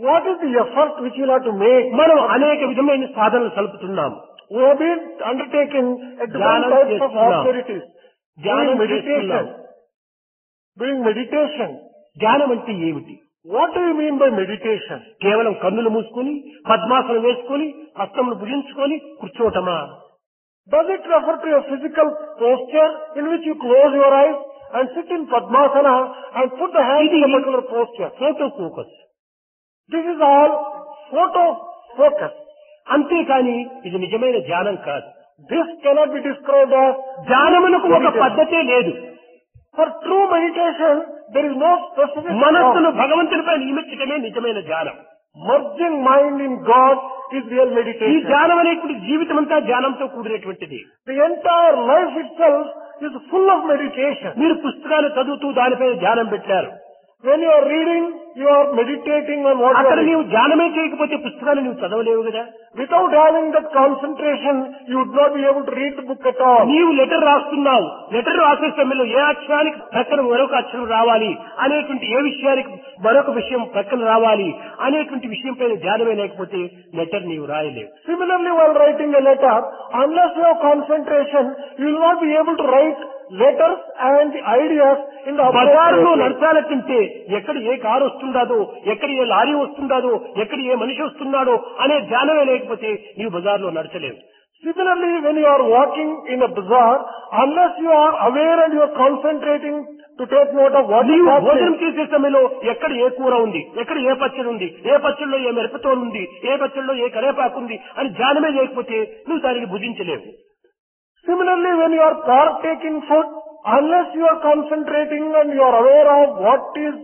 What is the effort which we have to make? మనం అనేక విధమైన సాధనలు సలుపుతున్నాం. We have been undertaking a different types of austerities. Doing meditation. ధ్యానం అంటే ఏమిటి? What do you mean by meditation? కేవలం కన్నులు మూసుకొని పద్మాసనం వేసుకొని హస్తములు భుజించుకొని కూర్చోవటమా? Does it refer to a physical posture in which you close your eyes and sit in Padmasana and put the hands in a particular posture? Photo focus. This is all photo focus. అంతేకాని ఇది నిజమైన ధ్యానం కాదు. This cannot be described as ధ్యానమునకు ఒక పద్ధతే లేదు. For true meditation, there is no specific. మనస్సును భగవంతునిపై నియమించడమే నిజమైన ధ్యానం. Merging mind in God is real ఈ meditation. ధ్యానం అనేటువంటి జీవితం అంతా ధ్యానంతో కూడినటువంటిది. The entire life itself is full of meditation. మీరు పుస్తకాలు చదువుతూ దానిపై ధ్యానం పెట్టారు. When you are reading, you are meditating on what you అక్కడ are reading. నీవు ధ్యానమే చేయకపోతే పుస్తకాన్ని నువ్వు చదవలేవు కదా. Without having that concentration, you would not be able to read the book at all. నీవు లెటర్ రాస్తున్నావు. లెటర్ రాసే సమయంలో ఏ అక్షరానికి ప్రక్కన మరొక అక్షరం రావాలి అనేటువంటి, ఏ విషయానికి మరొక విషయం ప్రక్కన రావాలి అనేటువంటి విషయం పైన ధ్యానమే లేకపోతే లెటర్ నీవు రాయలేవు. Similarly, while writing a letter, unless you have concentration, you will not be able to write letters and the ideas in the బజారులో appropriate way. నడచాలంటే ఎక్కడ ఏ కారు వస్తుందాదో, ఎక్కడ ఏ లారీ వస్తుందాదో, ఎక్కడ ఏ మనిషి వస్తున్నాడో అనే ధ్యానమే లేకపోతే నీవు బజార్లో నడచలేవు. Similarly, when you are walking in a bazaar, unless you are aware and you are concentrating to take note of what is నీవు happening, భోజనం చేసే సమయంలో ఎక్కడ ఏ కూర ఉంది, ఎక్కడ ఏ పచ్చడి ఉంది, ఏ పచ్చడిలో ఏ మిరపతోలు ఉంది, ఏ పచ్చడిలో ఏ కరేపాకు ఉంది అని ధ్యానమే లేకపోతే నువ్వు దానిని భుజించలేవు. similarly, when you are partaking food, unless you are concentrating and you are aware of what is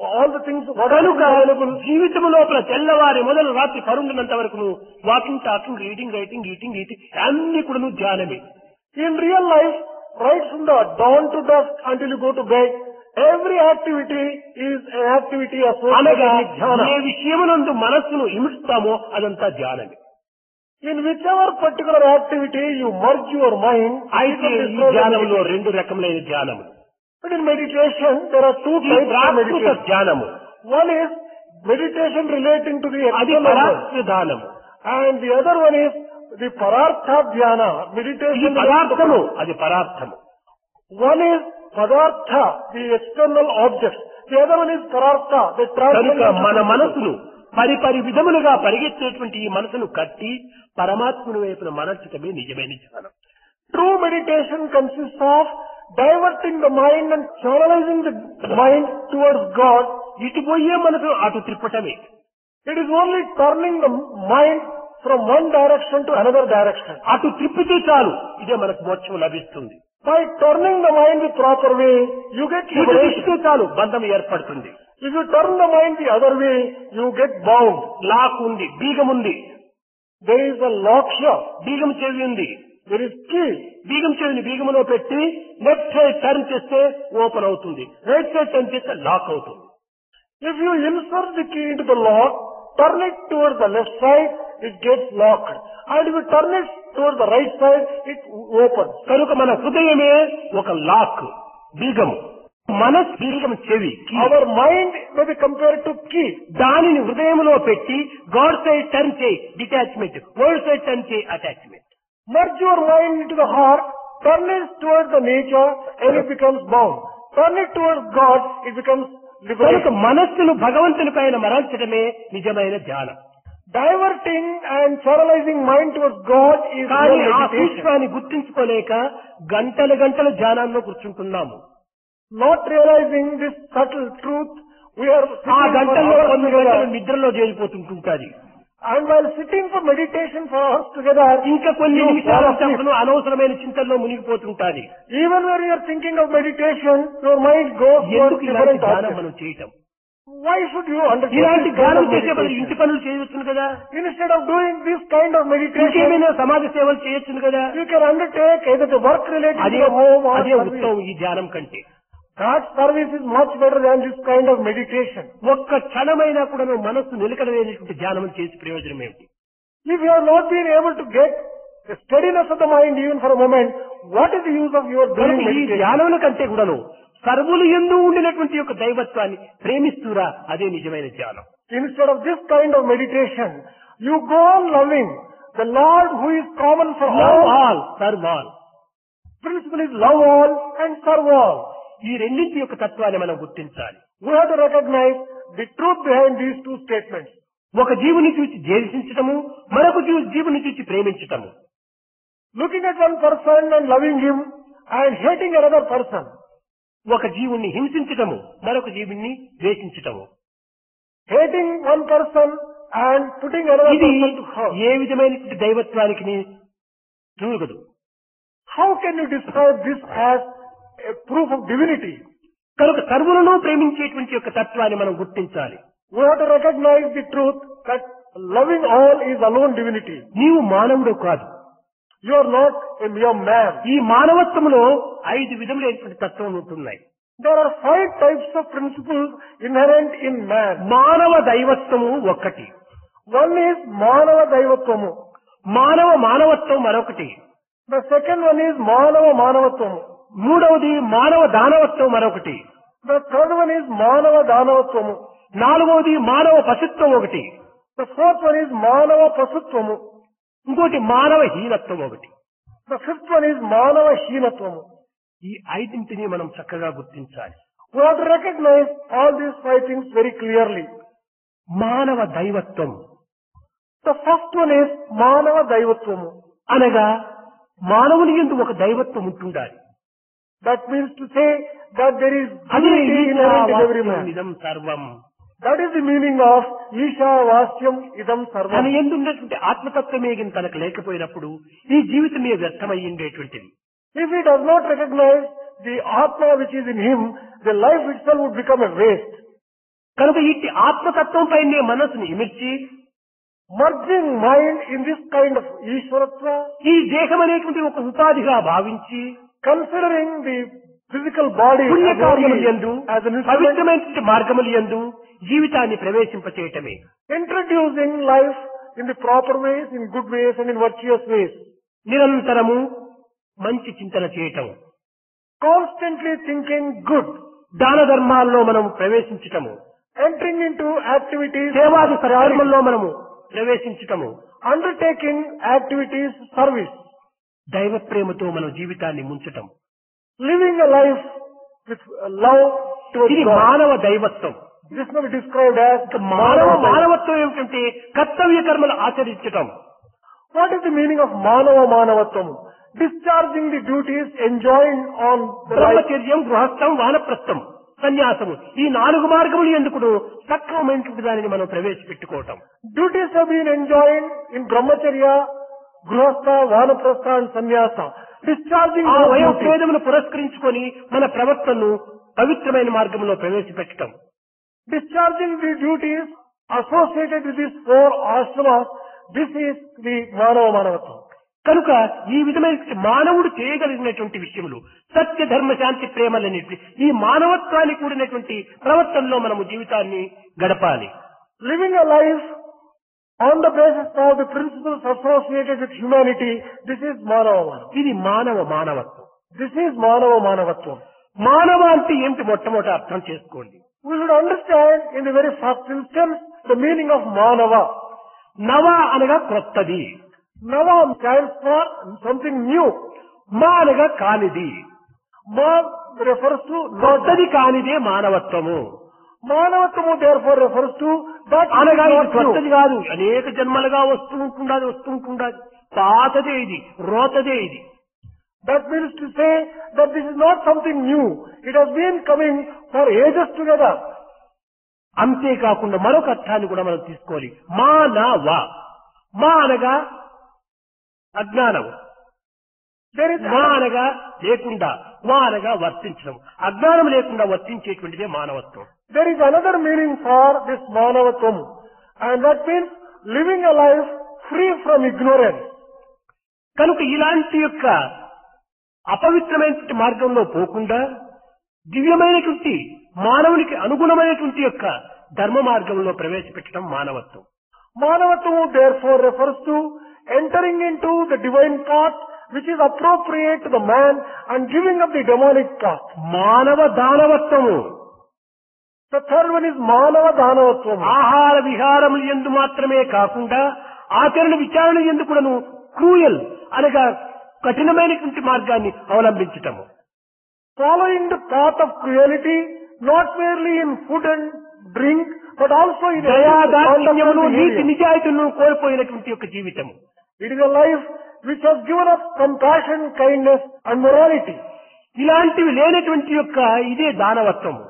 all the things what are కనుక available, జీవితం లోపల తెల్లవారి మొదలు రాత్రి పరుండినంత వరకు నువ్వు walking, talking, reading, writing, eating అన్ని కూడా నువ్వు ధ్యానమే. in real life, right from the dawn to dusk until you go to bed, every activity is an activity associated అనగా with dhyana. ఏ విషయమునందు మనస్సును ఇమిస్తామో అదంతా ధ్యానమే. In whichever particular activity you merge your mind, అయితే it is ఈ called ధ్యానంలో meditation. 2 రకములైన ధ్యానములు. But in meditation, there are 2 ఈ types of Prakrit meditation. ధ్యానము, One is meditation relating to the అది external world, పరార్థ ధ్యానము. and the other one is the parartha dhyana, ఇది meditation. పదార్థము, అది పరార్థము. One is padartha, the external objects. The other one is parartha, the కనుక transcendental. మన మనసును పరిపరి విధములుగా పరిగెత్తేటువంటి ఈ మనసును కట్టి పరమాత్ముని వైపున మరల్చటమే నిజమైన ధ్యానం. True meditation consists of diverting the mind and channelizing the mind towards God. ఇటు పోయే మనసు అటు త్రిప్పటమే. It is only turning the mind from one direction to another direction. అటు త్రిప్పితే చాలు, ఇదే మనకు మోక్షం లభిస్తుంది. By turning the mind the proper way, you get ఇటు liberation. తిప్పితే చాలు, బంధం ఏర్పడుతుంది. If you turn the mind the other way, you get bound. Lock ఉంది, బీగం ఉంది, There is a lock here. బీగం చెవి ఉంది. There is key. బీగం చెవిని బీగంలో పెట్టి లెఫ్ట్ సైడ్ టర్న్ చేస్తే ఓపెన్ అవుతుంది, రైట్ సైడ్ టర్న్ చేస్తే లాక్ అవుతుంది. If you insert the key into the lock, turn it towards the left side, it gets locked. And if you turn it towards the right side, it opens. కనుక మన హృదయమే ఒక lock, బీగము. మనస్ బీగం చెవి, key. Our mind may be compared to key. దానిని హృదయంలో పెట్టి God side turn చేయి డిటాచ్మెంట్, వరల్డ్ సైడ్ టర్న్ చేయి attachment. Merge your mind into the heart, turn it towards the nature, and it becomes bound. Turn it towards God, it becomes కనుక liberation. మనస్సును భగవంతుని పైన మరల్చడమే నిజమైన ధ్యానం. Diverting and channelizing mind towards God is కానీ real ఆ meditation. సూక్ష్మాన్ని గుర్తించుకోలేక గంటల ధ్యానాల్లో కూర్చుంటున్నాము. Not realizing this subtle truth, we are ఆ sitting for గంటల్లో hours కొన్ని గంటలు together. నిద్రలో చేరిపోతుంటుంటాది. And while sitting for meditation for hours together, ఇంకా కొన్ని you నిమిషాల fall asleep. చప్పున అనవసరమైన చింతల్లో మునిగిపోతుంటాది. Even when you are thinking of meditation, your mind goes towards ఎందుకు ఇలాంటి different ధ్యానం objects. మనం చేయటం? Why should you undertake ఇలాంటి this kind ధ్యానం of చేసే బదులు meditation? ఇంటి పనులు చేయవచ్చును కదా, Instead of doing this kind of meditation, ఇంకేమైనా సమాజ సేవలు చేయొచ్చును కదా. you can undertake either the work related అదే to the home or అదే service. ఉత్తమం ఈ ధ్యానం కంటే. That service is much better than this kind of meditation. ఒక్క క్షణమైనా కూడా నువ్వు మనస్సు నిలకడలేనటువంటి ధ్యానం చేసి ప్రయోజనం ఏమిటి? If you have not been able to get the steadiness of the mind even for a moment, what is the use of your doing కనుక ఈ meditation? ధ్యానముల కంటే కూడాను సర్వులు యందు ఉండినటువంటి యొక్క దైవత్వాన్ని ప్రేమిస్తూరా, అదే నిజమైన ధ్యానం. Instead of this kind of meditation, you go on loving the Lord who is common for love all. All serve all. Principle is love all and serve all. ఈ రెండింటి యొక్క తత్వాన్ని మనం గుర్తించాలి. We have to recognize the truth behind these two statements. ఒక జీవుని చూసి ద్వేషించటము, మరొక జీవుని చూసి ప్రేమించటము. Looking at one person and loving him and hating another person. ఒక జీవుణ్ణి హింసించటము, మరొక జీవుణ్ణి ద్వేషించటము. Hating one person and putting another ఇది person to hurt. ఏ విధమైనటువంటి దైవత్వానికి చూగదు. How can you describe this as a proof of divinity? కనుక సర్వులను ప్రేమించేటువంటి యొక్క తత్వాన్ని మనం గుర్తించాలి. We have to recognize the truth that loving all is alone divinity. నీవు మానవుడు కాదు. You are not a mere man. ఈ మానవత్వములో 5 విధములైనటువంటి తత్వం ఉంటున్నాయి. There are 5 types of principles inherent in man. మానవ దైవత్వము ఒక్కటి, One is Manava Daivatvamu. మానవ మానవత్వం మరొకటి, The second one is Manava Manavatvamu. మూడవది మానవ దానవత్వం మరొకటి, The third one is Manava Danavatvamu. నాలుగవది మానవ పశుత్వం ఒకటి, The fourth one is Manava Pasutvamu. ఇంకోటి మానవ హీనత్వం ఒకటి. The fifth one is Manava Heenatvamu. ఈ 5ంటిని మనం చక్కగా గుర్తించాలి. We have to recognize all these 5 things very clearly. మానవ దైవత్వం The first one is Manava Daivatvamu. అనగా మానవుని యందు ఒక దైవత్వం ఉంటుండాలి. That means to say that there is అదే divinity inherent in every man. ఇదం సర్వం. That is the meaning of Isha Vasyam Idam తన Sarvam. యందు ఉన్నటువంటి ఆత్మతత్వమే గిన తనకు లేకపోయినప్పుడు ఈ జీవితమే వ్యర్థమయ్యేటువంటిది. If he does not recognize the Atma which is in him, the life itself would become a waste. కనుక ఇట్టి ఆత్మతత్వం పైనే మనసుని ఇమిర్చి Merging mind in this kind of Ishwaratva, ఈ దేహం అనేటువంటి ఒక ఉపాధిగా భావించి considering the physical body పుణ్యకార్యములు యందు as an instrument, పవిత్రమైనటువంటి మార్గములు యందు జీవితాన్ని ప్రవేశింపచేయటమే. introducing life in the proper ways, in good ways and in virtuous ways. నిరంతరము మంచి చింతన చేయటం, Constantly thinking good, దాన ధర్మాల్లో మనం ప్రవేశించటము, entering into activities, సేవాది సత్కర్మల్లో మనము ప్రవేశించటము, undertaking activities, service, దైవ ప్రేమతో మనం జీవితాన్ని ముంచటం, living a life with love towards ఇది God. మానవ దైవత్వం. This may be described as మానవ Manava. మానవత్వం ఏమిటంటే కర్తవ్య కర్మలు ఆచరించటం. What is the meaning of Manava Manavatvam? Discharging the duties enjoined on the life. బ్రహ్మచర్యం, గృహస్థం, వానప్రస్థం, సన్యాసము, ఈ 4 మార్గములు ఎందుకు సక్రమమైనటువంటి దానిని మనం ప్రవేశపెట్టుకోవటం. Duties have been enjoined in Brahmacharya, Grihastha, Vanaprastha and Sannyasa. Discharging ఆ those duties. వయోభేదమును పురస్కరించుకొని మన ప్రవర్తనను పవిత్రమైన మార్గంలో ప్రవేశపెట్టడం. Discharging the duties associated with these 4 ashramas, this is the Manava Manavatvam. కనుక ఈ విధమైన మానవుడు చేయగలిగినటువంటి విషయములు సత్య ధర్మ శాంతి ప్రేమలనేటి ఈ మానవత్వాన్ని కూడినటువంటి ప్రవర్తనలో మనము జీవితాన్ని గడపాలి. Living a life on the basis of the principles associated with humanity, this is Manava Manavatvam. ఇది మానవ మానవత్వం. This is Manava Manavatvam. మానవ అంటే ఏమిటి మొట్టమొదట అర్థం చేసుకోండి. We should understand in the very first instance the meaning of Manava. నవ అనగా క్రొత్తది, Nava stands for something new. మా అనగా కానిది, Ma refers to not. క్రొత్తది కానిదే మానవత్వము. Manavatvamu therefore refers to that which అనగా is ఇది not క్రొత్తది new. కాదు, అనేక జన్మలుగా వస్తూ ఉంటుండాది, పాతదే ఇది, రోతదే ఇది. That means to say that this is not something new. It has been coming for ages together. అంతేకాకుండా మరొక అర్థాన్ని కూడా మనం తీసుకోవాలి. మానవ, మా అనగా అజ్ఞానం, There is మా అనగా లేకుండా, వా అనగా వర్తించడం. అజ్ఞానం లేకుండా వర్తించేటువంటిదే మానవత్వం. There is another meaning for this Manavatvam, and that means living a life free from ignorance. కనుక ఇలాంటి యొక్క అపవిత్రమైనటువంటి మార్గంలో పోకుండా దివ్యమైనటువంటి మానవునికి అనుగుణమైనటువంటి యొక్క ధర్మ మార్గంలో ప్రవేశపెట్టడం మానవత్వం. Manavatvam therefore refers to entering into the divine path which is appropriate to the man and giving up the demonic path. మానవ దానవత్వము. The third one is Manava Dhanavatvam. ఆహార విహారములు యందు మాత్రమే కాకుండా ఆచరణ విచారణ యందు కూడాను క్రూయల్ అనగా కఠినమైనటువంటి మార్గాన్ని అవలంబించటము. Following the path of cruelty, not merely in food and drink, but also in దయాదాక్షిణ్యమును నీతి నిజాయితీలను కోల్పోయినటువంటి యొక్క జీవితం. It is a life which has given up compassion, kindness and morality. ఇలాంటివి లేనటువంటి యొక్క ఇదే దానవత్వము.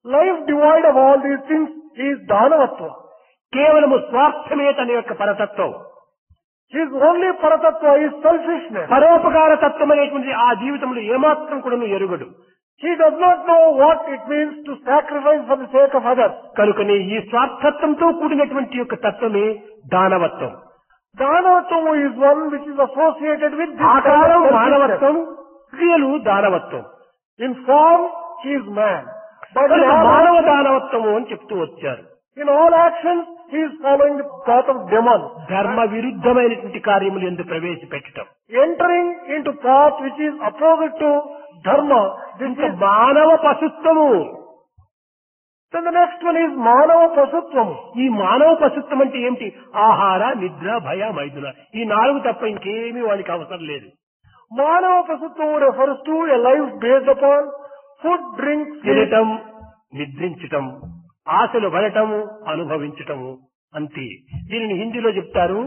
Life devoid of all these things is Dhanavatva. కేవలము స్వార్థమే తన యొక్క పరతత్వం. His only Paratattva is selfishness. పరోపకార తత్వం అనేటువంటి ఆ జీవితంలో ఏమాత్రం కూడా ఎరుగడు. He does not know what it means to sacrifice for the sake of others. కనుకనే ఈ స్వార్థత్వంతో కూడినటువంటి యొక్క తత్వమే దానవత్వం. Dhanavatvam is one which is associated with this ఆకారం kind of మానవత్వం, క్రియలు దానవత్వం. In form, he is man. But in all మానవ దానవత్వము అని చెప్తూ వచ్చారు. in all actions, he is following the path of demon. ధర్మ విరుద్ధమైనటువంటి కార్యములు ఎందుకు ప్రవేశపెట్టడం. Entering into path which is opposite to dharma. This ఇంకా is, మానవ పశుత్వము. then the next one is Manava Pasutvam. ఈ మానవ పశుత్వం అంటే ఏమిటి? ఆహార, నిద్ర, భయ, మైథున. ఈ 4 తప్ప ఇంకేమీ వానికి అవసరం లేదు. Manava Pasutvam refers to a life based upon food, drink, sleep. తినటం, నిద్రించటం, ఆశలు పడటము, అనుభవించటము అంతే. దీనిని హిందీలో చెప్తారు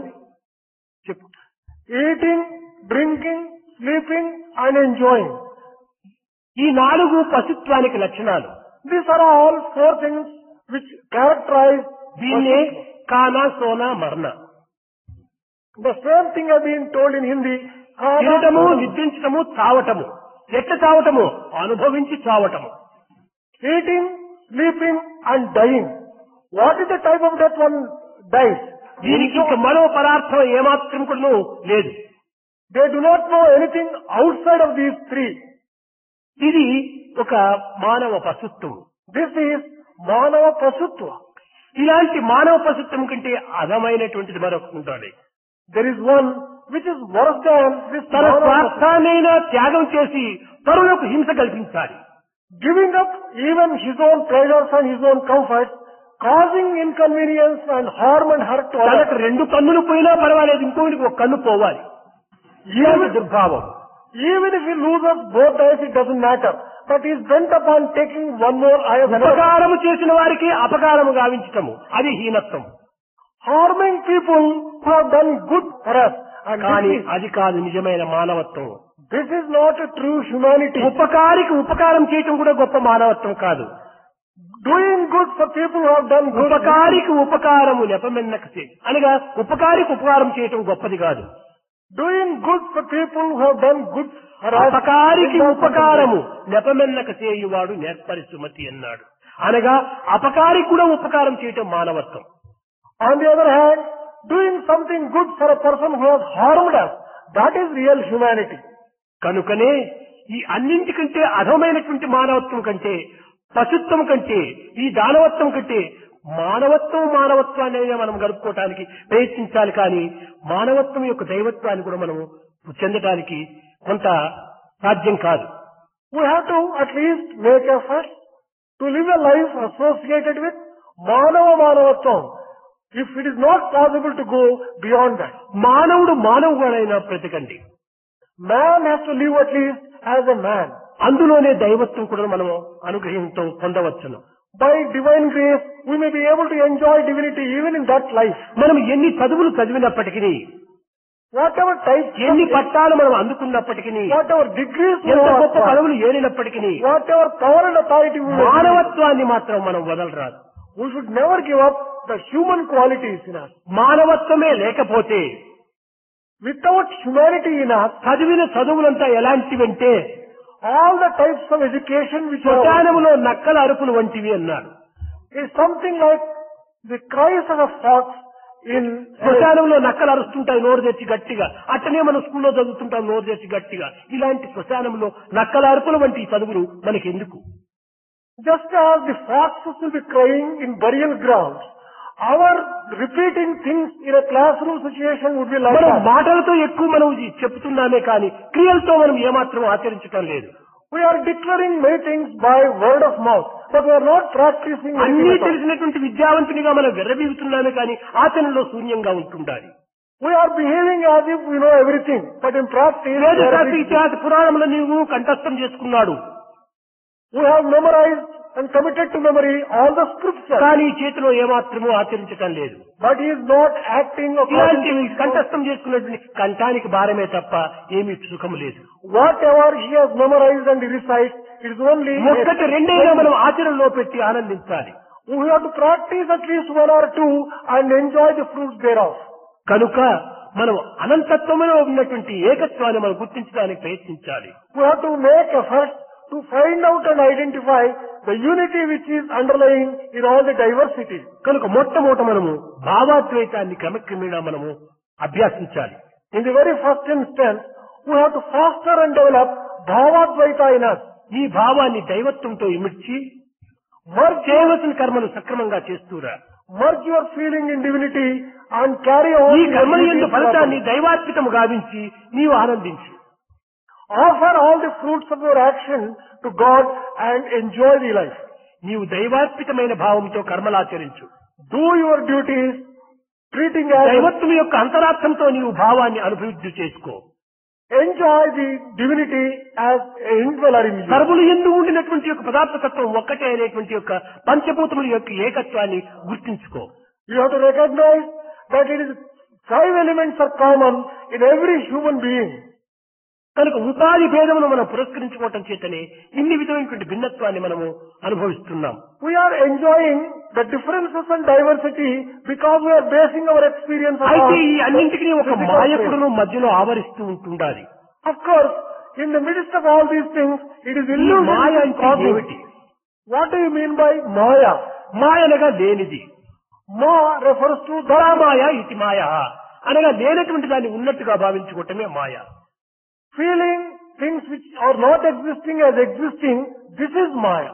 Eating, drinking, sleeping and enjoying. ఈ 4 పశుత్వానికి లక్షణాలు. These are all 4 things which characterize దీన్నే Pasutva. కానా, సోనా, మరణ. The same thing has been told in Hindi. తినటము, నిద్రించటము, చావటము. ఎట్ట చావటము? అనుభవించి చావటము. Eating, sleeping and dying. What is the type of death one dies? దీనికి ఇంకా మరో పదార్థం ఏమాత్రం కూడా లేదు. They do not know anything outside of these 3. ఇది ఒక మానవ పశుత్వం. This is Manava Pasutva. ఇలాంటి మానవ పశుత్వం కంటే అధమైనటువంటిది మరొకటి ఉంటుంది. There is one which is worse than this తన Manava Pasutva. స్వార్థాన్నైనా త్యాగం చేసి పరులకు హింస కల్పించాలి. Giving up even his own pleasures and his own comforts, causing inconvenience and harm and hurt to తనకు others. 2 కన్నులు పోయినా పర్వాలేదు, ఇంకొకరికి 1 కన్ను పోవాలి. ఇలాంటి దుర్భావం. Even if he loses both eyes, it doesn't matter. But he is bent upon taking one more eye of another. ఉపకారము చేసిన వారికి అపకారము గావించటము అది హీనత్వం. Harming people who have done good for us. And కానీ అది కాదు నిజమైన మానవత్వం. this is not a true humanity. ఉపకారికి ఉపకారం చేయటం కూడా గొప్ప మానవత్వం కాదు. Doing good for people who have done good. ఉపకారికి ఉపకారము నెపమెన్నక అనగా ఉపకారికి ఉపకారం చేయటం గొప్పది కాదు. Doing good for people who have done good for us. అపకారికి ఉపకారము నెపమెన్నక చేయువాడు నేర్పరి సుమతి అన్నాడు. అనగా అపకారికి కూడా ఉపకారం చేయటం మానవత్వం. On the other hand, doing something good for a person who has harmed us, that is real humanity. కనుకనే ఈ అన్నింటికంటే అధమైనటువంటి మానవత్వం కంటే, పశుత్వం కంటే, ఈ దానవత్వం కంటే మానవత్వాన్ని మనం గడుపుకోవటానికి ప్రయత్నించాలి. కానీ మానవత్వం యొక్క దైవత్వాన్ని కూడా మనం చెందటానికి కొంత సాధ్యం కాదు. We have to at least make effort to live a life associated with Manavatvam. If it is not possible to go beyond that, మానవుడైనా బ్రతకండి. man has to live at least as a man. అందులోనే దైవత్వం కూడా మనం అనుగ్రహంతో పొందవచ్చును. By divine grace, we may be able to enjoy divinity even in that life. మనం ఎన్ని చదువులు చదివినప్పటికీ, Whatever type, ఎన్ని పట్టాలు మనం అందుకున్నప్పటికీ, whatever degrees we ఎంత have గొప్ప acquired, పదవులు ఏలినప్పటికీ whatever power and authority we have, మానవత్వాన్ని మాత్రం మనం వదలరాదు. we should never give up the human qualities in us. మానవత్వమే లేకపోతే Without humanity in us, చదివిన చదువులంతా ఎలాంటివంటే all the types of education which are శ్మశానములో నక్కల అరుపులు వంటివి అన్నాడు. is something like the cries of a fox in శ్మశానంలో నక్కలు అరుస్తుంటాయి నోరు తెచ్చి గట్టిగా. అట్టనే మనం స్కూల్లో చదువుతుంటాం నోరు తెచ్చి గట్టిగా. ఇలాంటి శ్మశానంలో నక్కల అరుపుల వంటి చదువులు మనకెందుకు? just as the foxes will be crying in burial grounds, our repeating things in a classroom situation would be like మనం that. మాటలతో ఎక్కువ మనం చెప్తున్నామే కానీ క్రియలతో మనం ఏమాత్రం ఆచరించటం లేదు. We are declaring many things by word of mouth, but we are not practicing అన్నీ anything at all. తెలిసినటువంటి విద్యావంతునిగా మనం విర్రవీగుతున్నామే కానీ ఆచరణలో శూన్యంగా ఉంటుండాలి. We are behaving as if we know everything, but in practice వేద we are శాస్త్ర ఇతిహాస పురాణములు నీవు కంఠస్థం చేసుకున్నాడు. we have memorized and committed to memory all the scriptures, కానీ చేతిలో ఏమాత్రమూ ఆచరించటం లేదు. but he is not acting according ఇలాంటి to his కంఠస్థం చేసుకున్నటువంటి కంఠానికి భారమే తప్ప ఏమీ సుఖం లేదు. whatever he has memorized and he recites, it is only ఒక్కటి రెండైనా మనం ఆచరణలో పెట్టి ఆనందించాలి. we have to practice at least one or two and enjoy the fruits thereof. కనుక మనం అనంతత్వంలో ఉన్నటువంటి ఏకత్వాన్ని మనం గుర్తించడానికి ప్రయత్నించాలి. We have to make efforts to find out and identify the unity which is underlying in all the diversity. కనుక మొట్టమొదట మనము భావాద్వైతాన్ని క్రమక్రమేణా మనము అభ్యాసించాలి. In the very first instance, we have to foster and develop Bhavadvaita in us. ఈ భావాన్ని దైవత్వంతో ఇమిడ్చి Merge, చేయవలసిన కర్మలు సక్రమంగా చేస్తూరా. merge your feeling in divinity and carry on ఈ your కర్మల యందు duties ఫలితాన్ని properly. దైవార్పితము గావించి నీవు ఆనందించు. Offer all the fruits of your action to God and enjoy the life. నీవు దైవార్పితమైన భావంతో కర్మలాచరించు. Do your duties, treating as దైవత్వం యొక్క అంతరార్థంతో నీవు భావాన్ని అనుభూతి చేసుకో. enjoy the divinity as an indweller in you. సర్వులు ఎందు ఉండినటువంటి యొక్క పదార్థతత్వం ఒక్కటే అనేటువంటి యొక్క పంచభూతముల యొక్క ఏకత్వాన్ని గుర్తించుకో. You have to recognize that it is 5 elements are common in every human being. కనుక ఉపాధి భేదమును మనం పురస్కరించుకోవటం చేతనే ఇన్ని విధమైనటువంటి భిన్నత్వాన్ని మనము అనుభవిస్తున్నాం. We are enjoying the differences and diversity because we are basing our experience అయితే on ఈ అన్నింటినీ ఒక physical మాయకుడును frame. మధ్యలో ఆవరిస్తూ ఉంటుండాలి. Of course, in the midst of all these things, it is ఈ illusion మాయ which is అంటే causing. ఏమిటి? What do you mean by Maya? మాయ అనగా లేనిది. Ma refers to మాయ ఇతి మాయ అనగా లేనటువంటి దాన్ని ఉన్నట్టుగా భావించుకోవటమే మాయ. feeling things which are not existing as existing. This is Maya.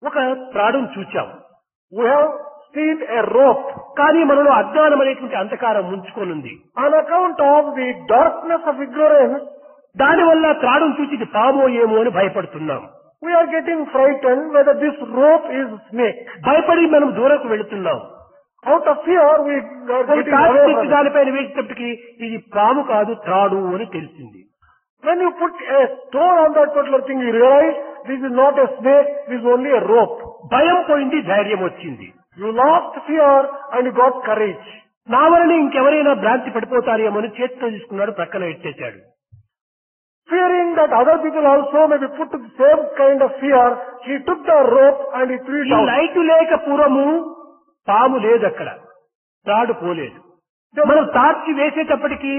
ఒక త్రాడును చూచాం. We have seen a rope. కానీ మనలో అజ్ఞానం అనేటువంటి అంధకారం ముంచుకొనుంది. On account of the darkness of ignorance, దానివల్ల త్రాడును చూసి ఇది పామో ఏమో అని భయపడుతున్నాం. we are getting frightened whether this rope is snake. భయపడి మనం దూరకు వెళుతున్నాం. Out of fear, we are ఒక getting తాడు away తెచ్చి from it. దానిపైన వేసేటప్పటికి ఇది పాము కాదు త్రాడు అని తెలిసింది. When you put a stone on that particular thing, you realize this is not a snake, this is only a rope. భయం పోయింది, ధైర్యం వచ్చింది. You lost fear and you got courage. నా వలన ఇంకెవరైనా భ్రాంతి పడిపోతారేమో అని చేతితో తీసుకున్నాడు, ప్రక్కన ఎట్టేశాడు. Fearing that other people also may be put to the same kind of fear, he took the rope and he threw it ఈ out. లైటు లేక పూర్వము పాము లేదు అక్కడ, త్రాడు పోలేదు. మనం తార్చి వేసేటప్పటికి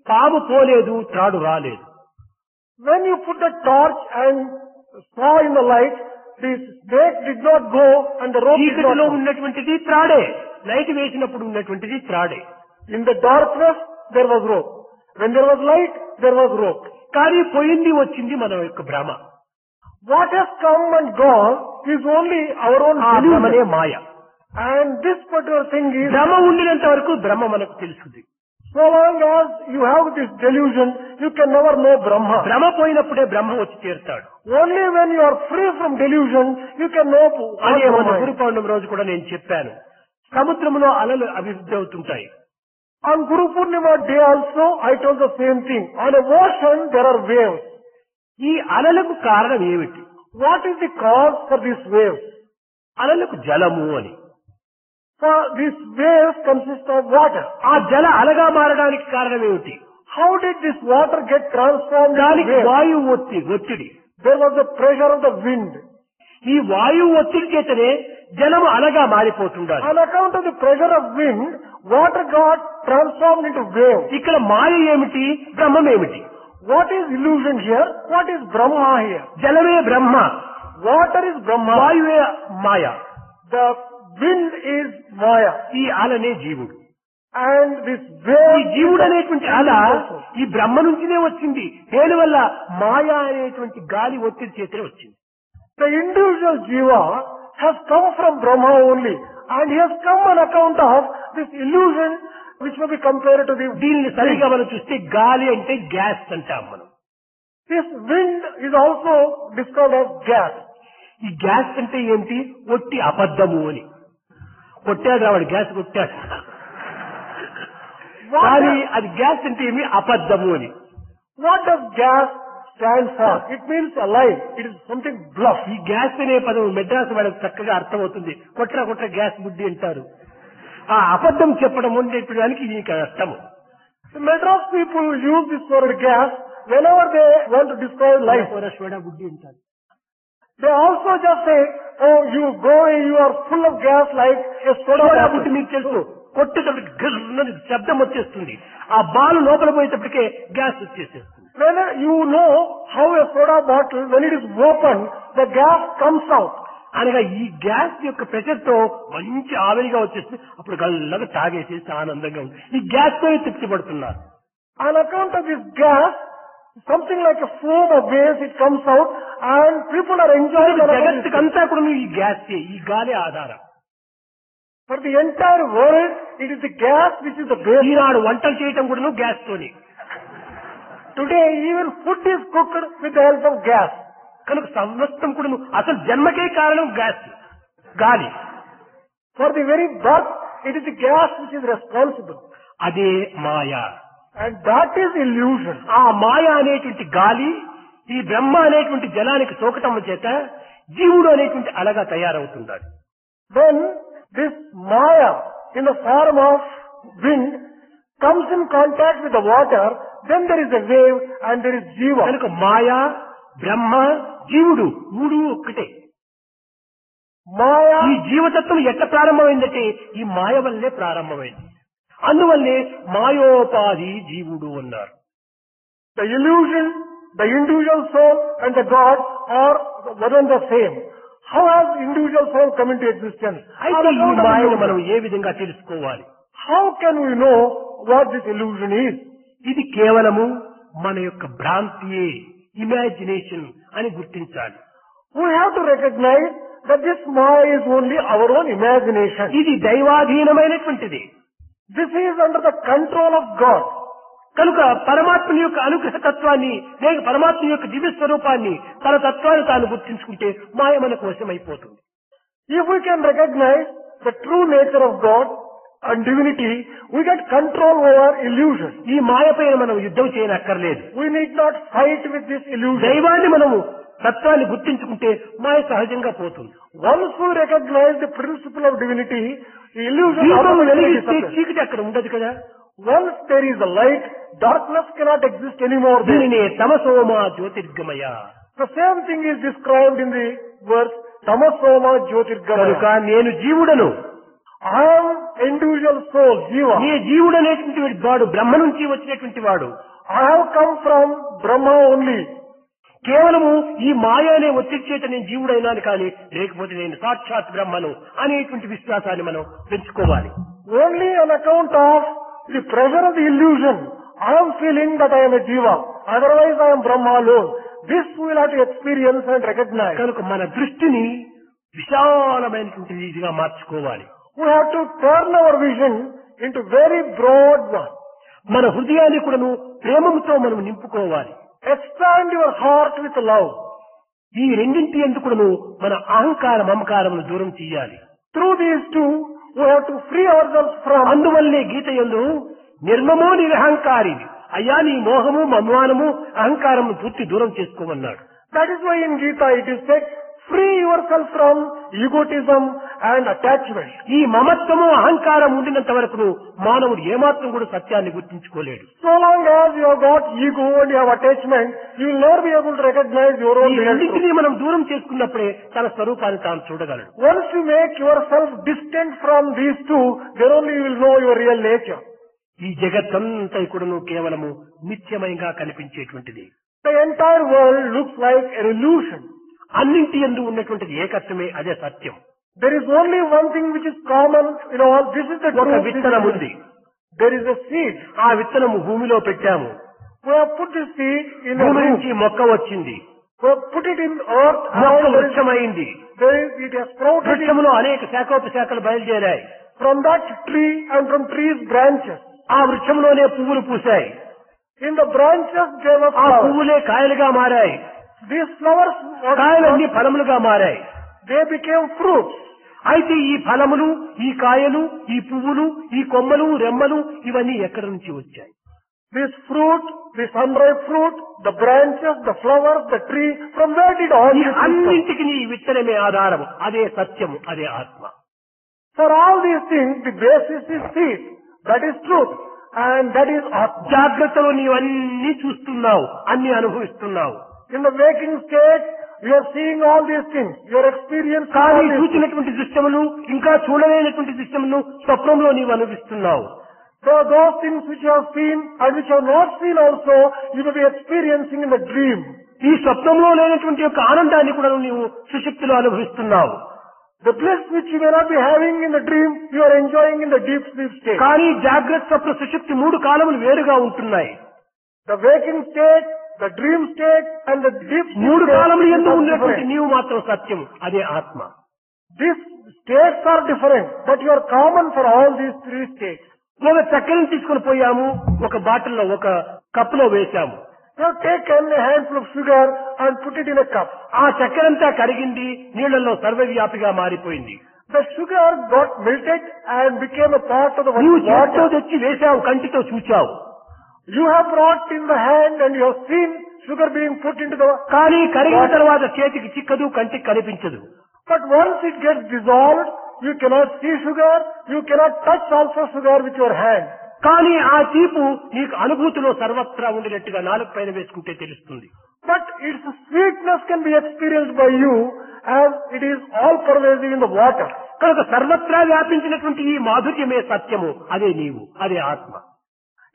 పాము పోలేదు, త్రాడు రాలేదు. When you put the torch and saw in the light, the snake did not go and the rope did not చీకటిలో go. ఉన్నటువంటిది త్రాడే, లైట్ వేసినప్పుడు ఉన్నటువంటిది త్రాడే. In the darkness, there was rope. When there was light, there was rope. కానీ పోయింది వచ్చింది మన యొక్క భ్రమ. What has come and gone is only our own ఆ భ్రమనే delusion. Maya. And this particular thing is, భ్రమ ఉండినంత వరకు భ్రమ మనకు తెలుస్తుంది. so long as you have this delusion, you can never know Brahma. భ్రమ పోయినప్పుడే బ్రహ్మ వచ్చి చేరుతాడు. Only when you are free from delusion, you can know what అదే మన Brahma గురు is. పౌర్ణమి రోజు కూడా నేను చెప్పాను. సముద్రంలో అలలు అభివృద్ధి అవుతుంటాయి. On Guru Purnima day also, I told the same thing. On a ocean, there are waves. ఈ అలలకు కారణం ఏమిటి? What is the cause for these waves? అలలకు జలము అని. For these waves consist of water. ఆ జల అలగా మారడానికి కారణం ఏమిటి? How did this water get transformed into దానికి waves? వాయువు ఒత్తిడి. There was the pressure of the wind. ఈ వాయువు ఒత్తిడి చేతనే జలము అలగా మారిపోతుండాలి. On account of the pressure of wind, water got transformed into waves. ఇక్కడ మాయ ఏమిటి, బ్రహ్మం ఏమిటి? What is illusion here? What is Brahma here? జలమే Brahma, Water is Brahma. వాయువే Maya, The wind is Maya. ఈ అలనే జీవుడు. And this ఈ wave జీవుడు అనేటువంటి అల ఈ బ్రహ్మ నుంచినే వచ్చింది. దేని వల్ల? మాయా అనేటువంటి గాలి ఒత్తిడి చేతనే వచ్చింది. the individual jiva has come from Brahma only. And he has come on account of this illusion which may be compared to the దీనిని సరిగా మనం చూస్తే గాలి అంటే గ్యాస్ అంటాం మనం. This wind is also described as gas. ఈ gas అంటే ఏంటి? ఒట్టి అబద్ధము అని. కొట్టాడు రావాడు, గ్యాస్ కొట్టాడు, కానీ అది గ్యాస్ అంటే ఏమి? అబద్ధము అని. What does gas stand for? It means a lie. It is something bluff. ఈ గ్యాస్ అనే పదం మెడ్రాస్ వాళ్ళకి చక్కగా అర్థమవుతుంది. కొట్ర కొట్ర గ్యాస్ బుడ్డి అంటారు. ఆ అబద్ధం చెప్పడం ఉండేటానికి ఇది అర్థము. The Madras people use this word gas whenever they want to describe life. Soda బుడ్డి అంటారు. They also just say, oh, you are full of gas like a soda soda bottle. బుడ్డి మీకు తెలుసు, కొట్టేటప్పటికి గర్రని శబ్దం వచ్చేస్తుంది. ఆ బాల్ లోపల పోయేటప్పటికే gas వచ్చేసేస్తుంది. When you know how a soda bottle, when it is opened, the gas comes out. అనగా ఈ gas యొక్క ప్రెషర్ తో మంచి ఆవిరిగా వచ్చేసి అప్పుడు గల్లగా తాగేసేసి ఆనందంగా ఉంది. ఈ గ్యాస్ తో తృప్తి పడుతున్నారు. On account of this gas, something like a foam of waves, it comes out and people are enjoying it. జగత్తుకంతా కూడా ఈ గ్యాస్, ఈ గాలి ఆధారం. For the entire world, it is the gas which is the base. ఈనాడు వంటలు చేయటం కూడా gas తోని. Today, even food is cooked with the help of gas. కనుక సమస్తం కూడా అసలు జన్మకే కారణం గ్యాస్, గాలి. For the very birth, it is the gas which is responsible. అదే మాయా. And that is illusion. ఆ మాయ అనేటువంటి గాలి ఈ బ్రహ్మ అనేటువంటి జలానికి సోకటం చేత జీవుడు అనేటువంటి అలగా తయారవుతున్నాడు. When this Maya in the form of wind comes in contact with the water, then there is a wave and there is Jiva. కనుక మాయా, బ్రహ్మ, జీవుడు మూడు ఒక్కటే. Maya, ఈ జీవతత్వం ఎట్లా ప్రారంభమైందంటే ఈ మాయ వల్లే ప్రారంభమైంది. అందువల్లే మాయోపాధి జీవుడు అన్నారు. the illusion, the individual soul and the God are one and the same. How has individual soul come into existence? అయితే ఈ మాయను మనం ఏ విధంగా తెలుసుకోవాలి? How can we know what this illusion is? ఇది కేవలము మన యొక్క భ్రాంతియే, ఇమాజినేషన్ అని గుర్తించాలి. We have to recognize that this Maya is only our own imagination. ఇది దైవాధీనమైనటువంటిది. This is under the control of God. కనుక పరమాత్మ యొక్క అనుగ్రహ తత్వాన్ని లేక పరమాత్మ యొక్క దివ్య స్వరూపాన్ని తన తత్వాన్ని తాను గుర్తించుకుంటే మాయ మనకు వశమైపోతుంది. If we can recognize the true nature of God and divinity, we get control over illusion. ఈ మాయ పైన మనం యుద్ధం చేయనక్కర్లేదు. We need not fight with this illusion. దైవాన్ని మనము తత్వాన్ని గుర్తించుకుంటే మాయ సహజంగా పోతుంది. Once we recognize the principle of divinity, the illusion దీపం automatically వెలిగిస్తే disappears. చీకటి అక్కడ ఉండదు కదా. Once there is a light, darkness cannot exist anymore there. దీనినే తమసోమా జ్యోతిర్గమయ. The same thing is described in the verse Tamasoma కనుక Jyotirgamaya. నేను జీవుడను, I am individual soul, Jiva. నీ జీవుడు అనేటువంటి వాడు బ్రహ్మ నుంచి వచ్చినటువంటి వాడు. I have come from Brahma only. కేవలము ఈ మాయ అనే ఒత్తిడి చేత నేను జీవుడైనాను కానీ లేకపోతే నేను సాక్షాత్ బ్రహ్మను అనేటువంటి విశ్వాసాన్ని మనం పెంచుకోవాలి. Only on account of the pressure of the illusion, I am feeling that I am a Jiva. Otherwise I am Brahma alone. This we will have to experience and recognize. కనుక మన దృష్టిని విశాలమైనటువంటి రీతిగా మార్చుకోవాలి. We have to turn our vision into very broad one. మన హృదయాన్ని కూడాను ప్రేమతో మనం నింపుకోవాలి. Expand your heart with love. ఈ రెండింటి ఎందుకును మన అహంకార మమకారమును దూరం చేయాలి. Through these two, we have to free ourselves from. అందువల్లే గీత యందు నిర్మమో నిరహంకారి, అయ్యా నీ మోహము మన్వానము అహంకారము పూర్తి దూరం చేసుకోమన్నాడు. That is why in Gita it is said, free yourself from egotism and attachment. ఈ మమత్వము అహంకారం ఉండినంత వరకు మానవుడు ఏమాత్రం కూడా సత్యాన్ని గుర్తించుకోలేడు. So long as you have got ego and you have attachment, you will never be able to recognize your own ఈ real రెండింటినీ truth. మనం దూరం చేసుకున్నప్పుడే తన స్వరూపాన్ని తాను చూడగలడు. Once you make yourself distant from these two, then only you will know your real nature. ఈ జగత్తంతా కూడాను కేవలము మిథ్యమయంగా కనిపించేటువంటిది. The entire world looks like an illusion. అన్నింటి యందు ఉన్నటువంటిది ఏకత్వమే, అదే సత్యం. There is only one thing which is common in all. This is the ఒక truth. విత్తనం ఉంది. There is a seed. ఆ విత్తనము భూమిలో పెట్టాము. We have put the seed in a భూమి root. నుంచి మొక్క వచ్చింది. We have put it in earth. మొక్క And వృక్షమైంది. it has sprouted. వృక్షములో అనేక శాఖోపశాఖలు బయలుదేరాయి. From that tree and from trees branches. ఆ వృక్షంలోనే పువ్వులు పూసాయి. In the branches gave us ఆ flowers. పువ్వులే కాయలుగా మారాయి. These flowers, కాయలన్నీ ఫలములుగా మారాయి. they became fruits. అయితే ఈ ఫలములు, ఈ కాయలు, ఈ పువ్వులు, ఈ కొమ్మలు, రెమ్మలు ఇవన్నీ ఎక్కడి నుంచి వచ్చాయి? This fruit, this unripe fruit, the branches, the flowers, the tree, from where did all ఈ this come? అన్నింటికి నీ విత్తనమే ఆధారము, అదే సత్యము, అదే ఆత్మ. For all these things, the basis is seed. That is truth. And that is Atma. జాగ్రత్తలో నీవన్నీ చూస్తున్నావు, అన్ని అనుభవిస్తున్నావు. In the waking state, you are seeing all these things. You are experiencing all కానీ these things. చూచినటువంటి దృశ్యములు, ఇంకా చూడలేనటువంటి దృశ్యములు స్వప్నంలో నీవు అనుభవిస్తున్నావు. So those things which you have seen and which you have not seen also, you will be experiencing in the dream. ఈ స్వప్నంలో లేనటువంటి యొక్క ఆనందాన్ని కూడా నీవు సుశక్తిలో అనుభవిస్తున్నావు. The bliss which you may not be having in the dream, you are enjoying in the deep sleep state. కానీ జాగ్రత్త స్వప్న సుశక్తి మూడు కాలములు వేరుగా ఉంటున్నాయి. The waking state, the dream state and the deep sleep మూడు కాలములు state ఎందుకు are ఉన్నటువంటి different. నీవు మాత్రం సత్యం, అదే ఆత్మ. These states are different, but you are common for all these three states. ఒక చక్కెరను తీసుకుని పోయాము, ఒక బాటిల్లో ఒక కప్పులో వేశాము. You have taken a handful of sugar and put it in a cup. ఆ చక్కెరంతా కరిగింది, నీళ్లలో సర్వవ్యాపిగా మారిపోయింది. The sugar got melted and became a part of the నీవు చేతితో water. తెచ్చి వేశావు, కంటితో చూచావు. You have brought in the hand and you have seen sugar being put into the... కానీ కరిగిన తర్వాత చేతికి చిక్కదు, కంటికి కనిపించదు. But once it gets dissolved, you cannot see sugar, you cannot touch also sugar with your hand. కానీ ఆ తీపు నీకు అనుభూతిలో సర్వత్రా ఉండినట్టుగా నాలుగు పైన వేసుకుంటే తెలుస్తుంది. But its sweetness can be experienced by you as it is all pervasive in the water. కనుక సర్వత్రా వ్యాపించినటువంటి ఈ మాధుర్యమే సత్యము, అదే నీవు, అదే ఆత్మ.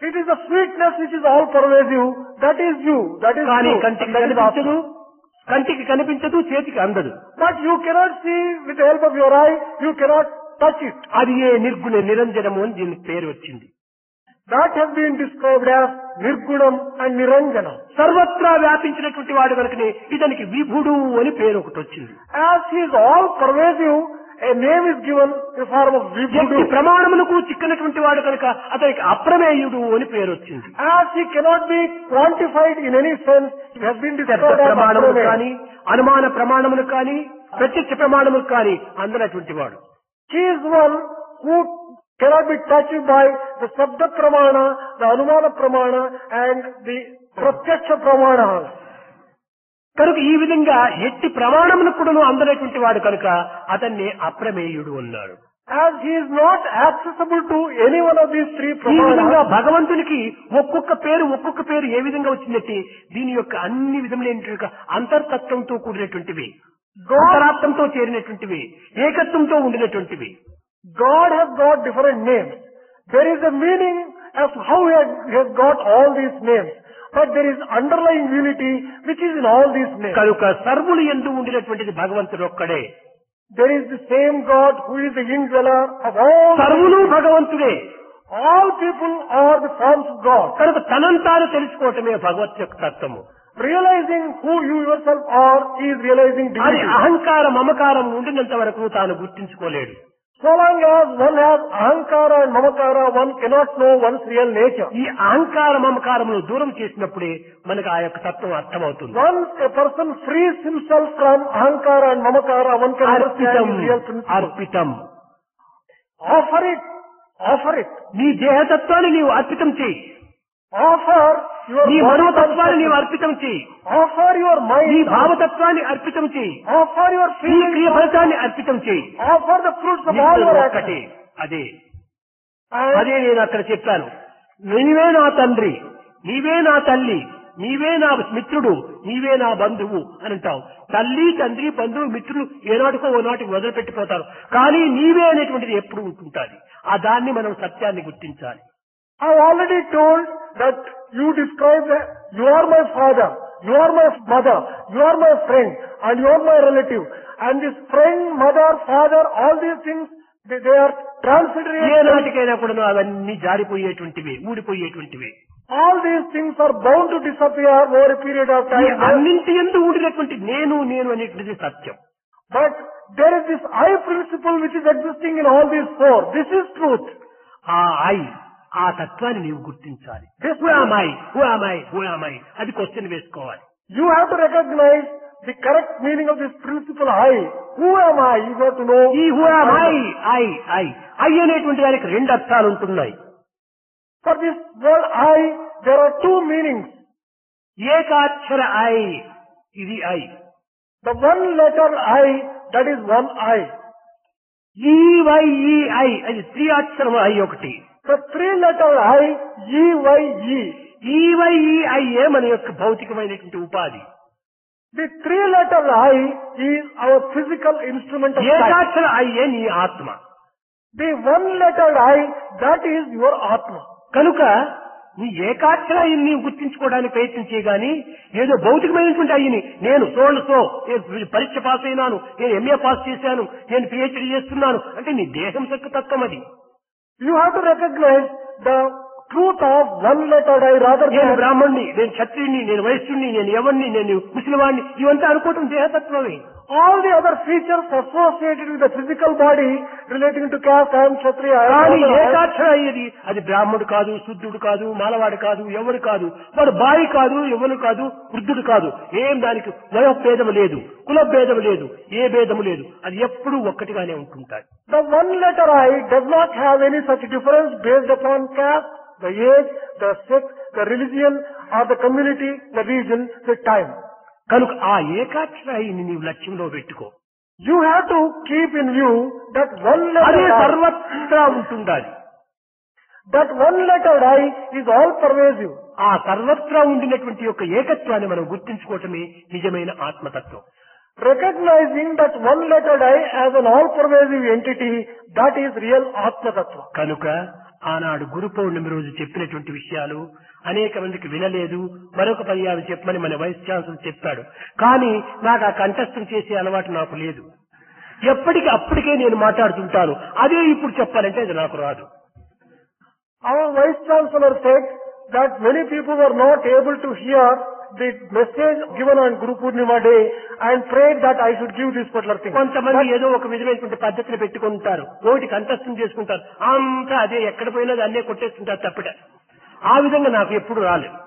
It is the sweetness which is all pervasive, that is you, that is కానీ you, కంటికి that is కనిపించదు, Atma. కంటికి కనిపించదు, చేతికి అందదు. But you cannot see with the help of your eye, you cannot touch it. అది ఏ నిర్గుణ నిరంజనము అని దీనికి పేరు వచ్చింది. That has been described as Nirgunam and Niranjanam. సర్వత్రా వ్యాపించినటువంటి వాడు కనుకనే ఇతనికి విభుడు అని పేరు ఒకటి వచ్చింది. As he is all pervasive, a name is given in the form of వ్యక్తి Vibhudu. ప్రమాణములకు చిక్కనటువంటి వాడు కనుక అతనికి అప్రమేయుడు అని పేరు వచ్చింది. As he cannot be quantified in any sense, he has been శబ్ద described as ప్రమాణములు Aprameya. కానీ, అనుమాన ప్రమాణములు కానీ, ప్రత్యక్ష ప్రమాణములు కానీ అందనటువంటి వాడు. He is one who cannot be touched by the Sabda Pramana, the Anumana Pramana and the Pratyaksha Pramana. కనుక ఈ విధంగా ఎట్టి ప్రమాణములకు కూడా అందనటువంటి వాడు కనుక అతన్ని అప్రమేయుడు అన్నాడు. As he is not accessible to any one of these three ఈ విధంగా Pramanas, భగవంతునికి ఒక్కొక్క పేరు ఏ విధంగా వచ్చిందంటే దీని యొక్క అన్ని విధములైనటువంటి అంతర్తత్వంతో కూడినటువంటివి, అంతరాత్మంతో చేరినటువంటివి, ఏకత్వంతో ఉండినటువంటివి. God has got different names. There is a meaning as to how he has got all these names. But there is underlying unity which is in all these names. కనుక సర్వులు యందు ఉండినటువంటిది భగవంతుడు ఒక్కడే. There is the same God who is the indweller of all. సర్వులు భగవంతుడే. All people are the forms of God. కనుక తనంతాను తెలుసుకోవటమే భగవత్ యొక్క తత్వము. Realizing who you yourself are is realizing అది divinity. అహంకార మమకారం ఉండినంత వరకు తాను గుర్తించుకోలేడు. So long as one has ahankara and mamakara, one cannot know one's real nature. ఈ అహంకార మమకారమును దూరం చేసినప్పుడే మనకు ఆ యొక్క తత్వం అర్థమవుతుంది. Once a person frees himself from ahankara and mamakara, one can understand అర్పితం his real principle. అర్పితం. Offer it. Offer it. నీ దేహతత్వాన్ని నీవు అర్పితం చేయి. Offer your నీ body మనోతత్వాన్ని నీవు construct. అర్పితం చేయి. Offer your నీ mind. భావతత్వాన్ని అర్పితం చేయి. Offer your నీ feelings. క్రియ ఫలితాన్ని అర్పితం చేయి. Offer the fruits of all your ఒక్కటే actions. అదే And అదే నేను అక్కడ చెప్పాను. నీవే నా తండ్రి, నీవే నా తల్లి, నీవే నా మిత్రుడు, నీవే నా బంధువు అని అంటావు. తల్లి, తండ్రి, బంధువు, మిత్రులు ఏనాటికో ఓనాటికి వదిలిపెట్టిపోతారు. కానీ నీవే అనేటువంటిది ఎప్పుడు ఉంటుంటాది. ఆ దాన్ని మనం సత్యాన్ని గుర్తించాలి. I already told that you describe that you are my father, you are my mother, you are my friend, and you are my relative. And this friend, mother, father, all these things, they are transitory. ఏ నాటికైనా కూడా అవన్నీ జారిపోయేటువంటివి, ఊడిపోయేటువంటివి. All these things are bound to disappear over a period of time. అన్నింటి ఎందు ఊడినటువంటి నేను నేను అనేటువంటిది సత్యం. But there is this I principle which is existing in all these four. This is truth. ఆ ఆ తత్వాన్ని నీవు గుర్తించాలి. Who am I? అది క్వశ్చన్ వేసుకోవాలి. You have to recognize the correct meaning of this principle I. Who am I? You have to know. ఈ who am I అనేటువంటి దానికి రెండు అర్థాలు ఉంటున్నాయి. For this word I, there are two meanings. ఏకాక్షర I, ఇది I. The one letter I, that is one I. EYEI, అది three అక్షరం I ఒకటి. The three letter I, EYE. EYEIఏ మన యొక్క భౌతికమైనటువంటి ఉపాధి. The three letter I is our physical instrument of sight. ఏకాక్షర ఐఏ నీ ఆత్మ. The one letter I, that is your Atma. కనుక నీ ఏకాక్షర అయ్యిని గుర్తించుకోవడానికి ప్రయత్నించే గాని ఏదో భౌతికమైనటువంటి అయ్యిని నేను పరీక్ష పాస్ అయినాను, నేను ఎంఏ పాస్ చేశాను, నేను పిహెచ్డి చేస్తున్నాను అంటే నీ దేహం తత్వం అది. You have to recognize the truth of one letter I rather than నేను బ్రాహ్మణ్ణి, నేను క్షత్రియుణ్ణి, నేను వైశ్యుణ్ణి, నేను ఎవరిని, నేను ముసలివాణ్ణి, ఇవంతా అనుకోవటం దేహతత్వమే. All the other features associated with the physical body relating to caste, I am Kshatriya. కానీ ఏకాక్షర అయ్యేది అది బ్రాహ్మణుడు కాదు, శుద్ధుడు కాదు, మాలవాడు కాదు, ఎవరు కాదు, వాడు బాయి కాదు, ఎవరు కాదు, వృద్ధుడు కాదు, ఏం దానికి వయోభేదము లేదు, కుల భేదము లేదు, ఏ భేదము లేదు, అది ఎప్పుడూ ఒక్కటిగానే ఉంటుంటాయి. The one letter I does not have any such difference based upon caste, the age, the sex, the religion or the community, the region, the time. కనుక ఆ ఏకాక్షరాయిని నీవు లక్ష్యంలో పెట్టుకో. You have to keep in view that one letter అదే I, సర్వత్రా ఉంటుండాలి. that one letter I is all pervasive. ఆ సర్వత్రా ఉండినటువంటి యొక్క ఏకత్వాన్ని మనం గుర్తించుకోవటమే నిజమైన ఆత్మతత్వం. Recognizing that one letter I as an all pervasive entity, that is real Atma Tattva. కనుక ఆనాడు గురు పౌర్ణమి రోజు చెప్పినటువంటి విషయాలు అనేక మందికి వినలేదు. మరొక పర్యాలు చెప్పమని మన వైస్ ఛాన్సలర్ చెప్పాడు. కానీ నాకు ఆ కంఠస్థం చేసే అలవాటు నాకు లేదు. ఎప్పటికీ అప్పటికే నేను మాట్లాడుతుంటాను. అదే ఇప్పుడు చెప్పాలంటే అది నాకు రాదు. Our vice chancellor said that many people were not able to hear the message given on Guru Purnima day and prayed that I should give this particular thing. కొంతమంది ఏదో ఒక విధమైనటువంటి పద్ధతిని పెట్టుకుంటారు, ఒకటి కంఠస్థం చేసుకుంటారు, అంతా అదే ఎక్కడ పోయినా అన్నే కొట్టేస్తుంటారు తప్పిట. ఆ విధంగా నాకు ఎప్పుడు రాలేదు.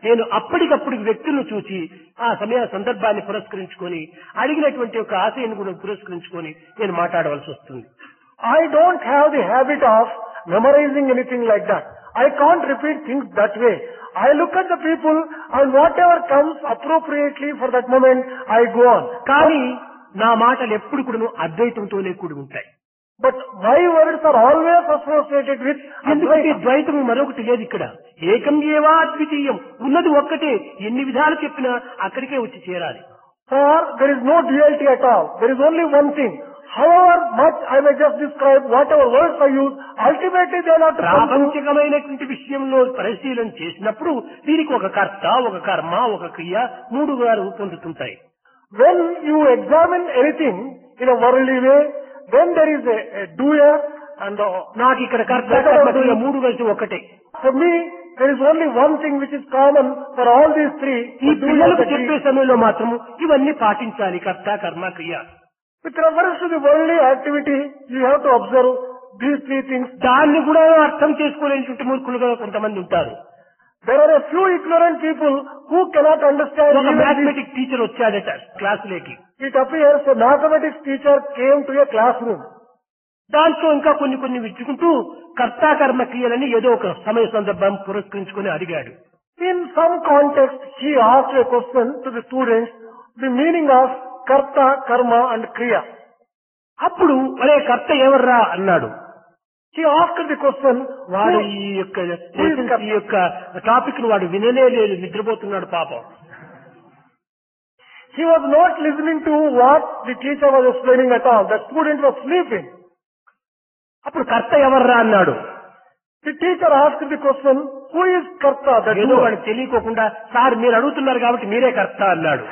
నేను అప్పటికప్పుడు వ్యక్తులను చూసి ఆ సమయ సందర్భాన్ని పురస్కరించుకొని అడిగినటువంటి ఒక ఆశయాన్ని కూడా పురస్కరించుకొని నేను మాట్లాడవలసి వస్తుంది. I don't have the habit of memorizing anything like that. I can't repeat things that way. I look at the people and whatever comes appropriately for that moment, I go on. కానీ నా మాటలు ఎప్పుడు కూడా అద్వైతంతోనే కూడి ఉంటాయి. But my words are always associated with ఎందుకంటే ద్వైతం మరొకటి లేదు ఇక్కడ. ఏకం ఏవా అద్వితీయం, ఉన్నది ఒక్కటే. ఎన్ని విధాలు చెప్పినా అక్కడికే వచ్చి చేరాలి. For there is no duality at all. There is only one thing. However much I may just describe, whatever words I use, ultimately they are not ప్రాపంచికమైనటువంటి విషయంలో పరిశీలన చేసినప్పుడు దీనికి ఒక కర్త, ఒక కర్మ, ఒక క్రియ మూడుగా రూపొందుతుంటాయి. When you examine anything in a worldly way, then there is a doer and నాకు ఇక్కడ కర్త, కర్మ, క్రియ మూడు కలిసి ఒకటే. For me, there is only one thing which is common for all these three. ఈ పిల్లలకు చెప్పే సమయంలో మాత్రము ఇవన్నీ పాటించాలి, కర్త, కర్మ, క్రియ. With reference to the worldly activity, you have to observe these three things. దాన్ని కూడా అర్థం చేసుకోలేనటువంటి మూర్ఖులుగా కొంతమంది ఉంటారు. There are a few ignorant people who cannot understand. ఒక మ్యాథమెటిక్స్ టీచర్ వచ్చాడట క్లాసులోకి. It appears a mathematics teacher came to a classroom. దాంట్లో ఇంకా కొన్ని విచ్చుకుంటూ కర్త, కర్మ, క్రియలని ఏదో ఒక సమయ సందర్భం పురస్కరించుకొని అడిగాడు. In some context, he asked a question to the students, the meaning of karta, karma and kriya. అప్పుడు ఒరే కర్త ఎవర్రా అన్నాడు. He asked the question, వాడు ఈ యొక్క టాపిక్ ను వాడు వినలేదు, నిద్రపోతున్నాడు పాపం. He was not listening to what the teacher was explaining at all. The student was sleeping. అప్పుడు కర్త ఎవర్రా అన్నాడు. The teacher asked the question, who is Karta? That ఏదో వాడికి తెలియకోకుండా సార్ మీరు అడుగుతున్నారు కాబట్టి మీరే కర్త అన్నాడు.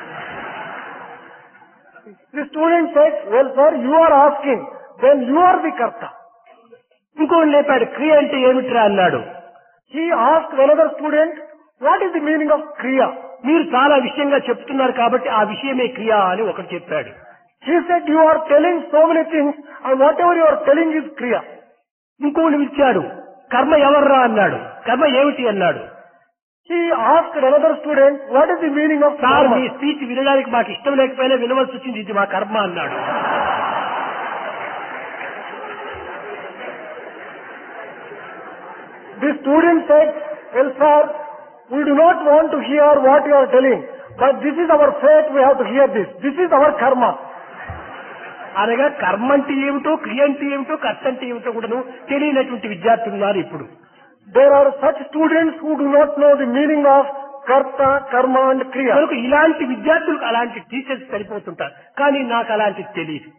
The student said, well sir, you are asking, then you are the Karta. ఇంకోటి లేపాడు, క్రియ అంటే ఏమిట్రా అన్నాడు. He asked another student, what is the meaning of Kriya? మీరు చాలా విషయంగా చెప్తున్నారు కాబట్టి ఆ విషయమే క్రియ అని ఒకటి చెప్పాడు. He said, you are telling so many things and whatever you are telling is Kriya. ఇంకోటి ఇచ్చాడు, కర్మ ఎవర్రా అన్నాడు. కర్మ ఏమిటి అన్నాడు. He asked another student, what is the meaning of sir karma? Me speech వినడానికి మాకు ఇష్టం లేకపోయినా వినవలసి వచ్చింది, ఇది మా కర్మ అన్నాడు. The student said, well sir, we do not want to hear what you are telling, but this is our fate, we have to hear this. This is our karma. అనగా కర్మ అంటే ఏమిటో, క్రియ అంటే ఏమిటో, కర్త అంటే ఏమిటో కూడాను తెలియనటువంటి విద్యార్థులు ఉన్నారు ఇప్పుడు. There are such students who do not know the meaning of karta, karma and kriya. కనుక ఇలాంటి విద్యార్థులకు అలాంటి టీచర్స్ సరిపోతుంటారు, కానీ నాకు అలాంటిది తెలియదు.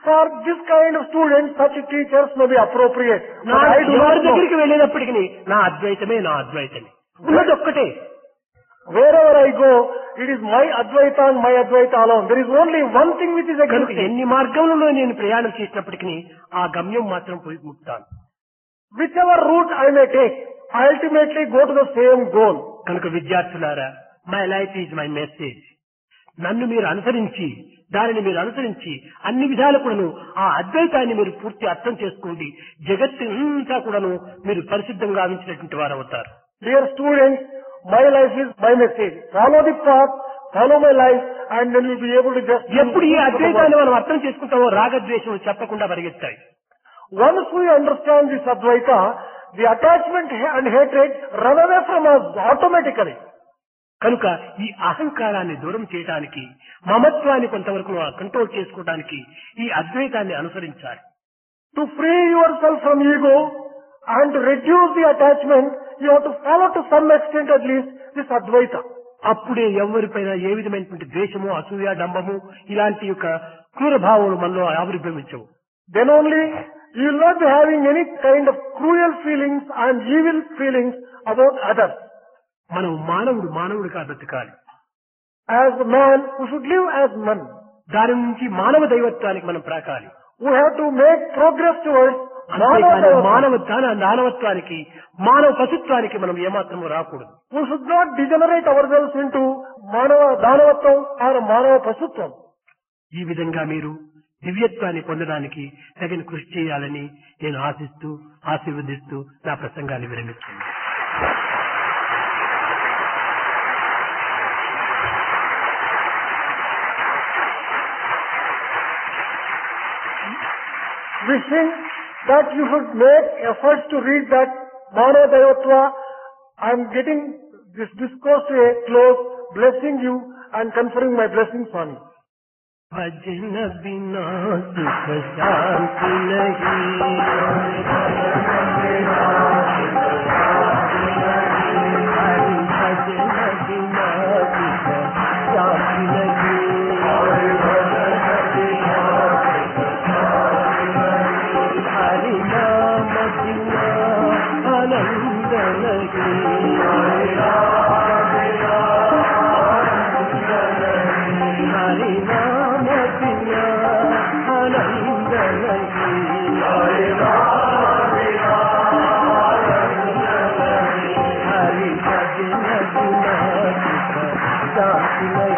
For this kind of students, such teachers may be appropriate. నా But I do not ఎవరి know. దగ్గరికి వెళ్ళేటప్పటికి నా అద్వైతమే ఉన్నది ఒక్కటే. Wherever I go, it is my Advaita and my Advaita alone. There is only one thing which is కనుక existing. ఎన్ని మార్గంలో నేను ప్రయాణం చేసినప్పటికీ ఆ గమ్యం మాత్రం పోయి ముక్తాను. Whichever route I may take, I ultimately go to the same goal. కనుక విద్యార్థులారా, my life is my message. నన్ను మీరు అనుసరించి, దానిని మీరు అనుసరించి అన్ని విధాలు కూడాను ఆ అద్వైతాన్ని మీరు పూర్తి అర్థం చేసుకోండి. జగత్తు అంతా కూడాను మీరు పరిశుద్ధంగా గావించినటువంటి వారు అవుతారు. Dear students, my life is my message. Follow the path, follow my life, and then you'll be able to just... ఎప్పుడు ఈ అద్వైతాన్ని మనం అర్థం చేసుకుంటామో రాగద్వేషం చెప్పకుండా పరిగెత్తాయి. Once we understand this Advaita, the attachment and hatred run away from us automatically. కనుక ఈ అహంకారాన్ని దూరం చేయడానికి, మమత్వాన్ని కొంతవరకు కంట్రోల్ చేసుకోవడానికి ఈ అద్వైతాన్ని అనుసరించాలి. To free yourself from ego and to reduce the attachment, you have to follow to some extent at least this Advaita. అప్పుడే ఎవరిపైన ఏ విధమైనటువంటి ద్వేషము, అసూయ, డంబము ఇలాంటి యొక్క క్రూర భావములు మనలో ఆవిర్భవించవు. Then only you will not be having any kind of cruel feelings and evil feelings about others. మనం మానవుడిగా బ్రతకాలి. As a man, we should live as man. దాని నుంచి మానవ దైవత్వానికి మనం ప్రాకాలి. We have to make progress towards మానవత్వానికి, మానవ పశుత్వానికి మనం ఏమాత్రము రాకూడదు. We should not degenerate ourselves into Manava Danavatvam or Manava Pasutvam. ఈ విధంగా మీరు దివ్యత్వాన్ని పొందడానికి తగిన కృషి చేయాలని నేను ఆశీర్వదిస్తూ నా ప్రసంగాన్ని విరమిస్తున్నాను. Wishing that you should make efforts to read that Manava Daivatva, I am getting this discourse to a close, blessing you and conferring my blessings on you. भजन बिना सुख शांति नहीं, भजन बिना सुख शांति नहीं, हरि नाम बिना आनंद नहीं, हरि नाम बिना आनंद नहीं, हरि भजन बिना सुख शांति नहीं.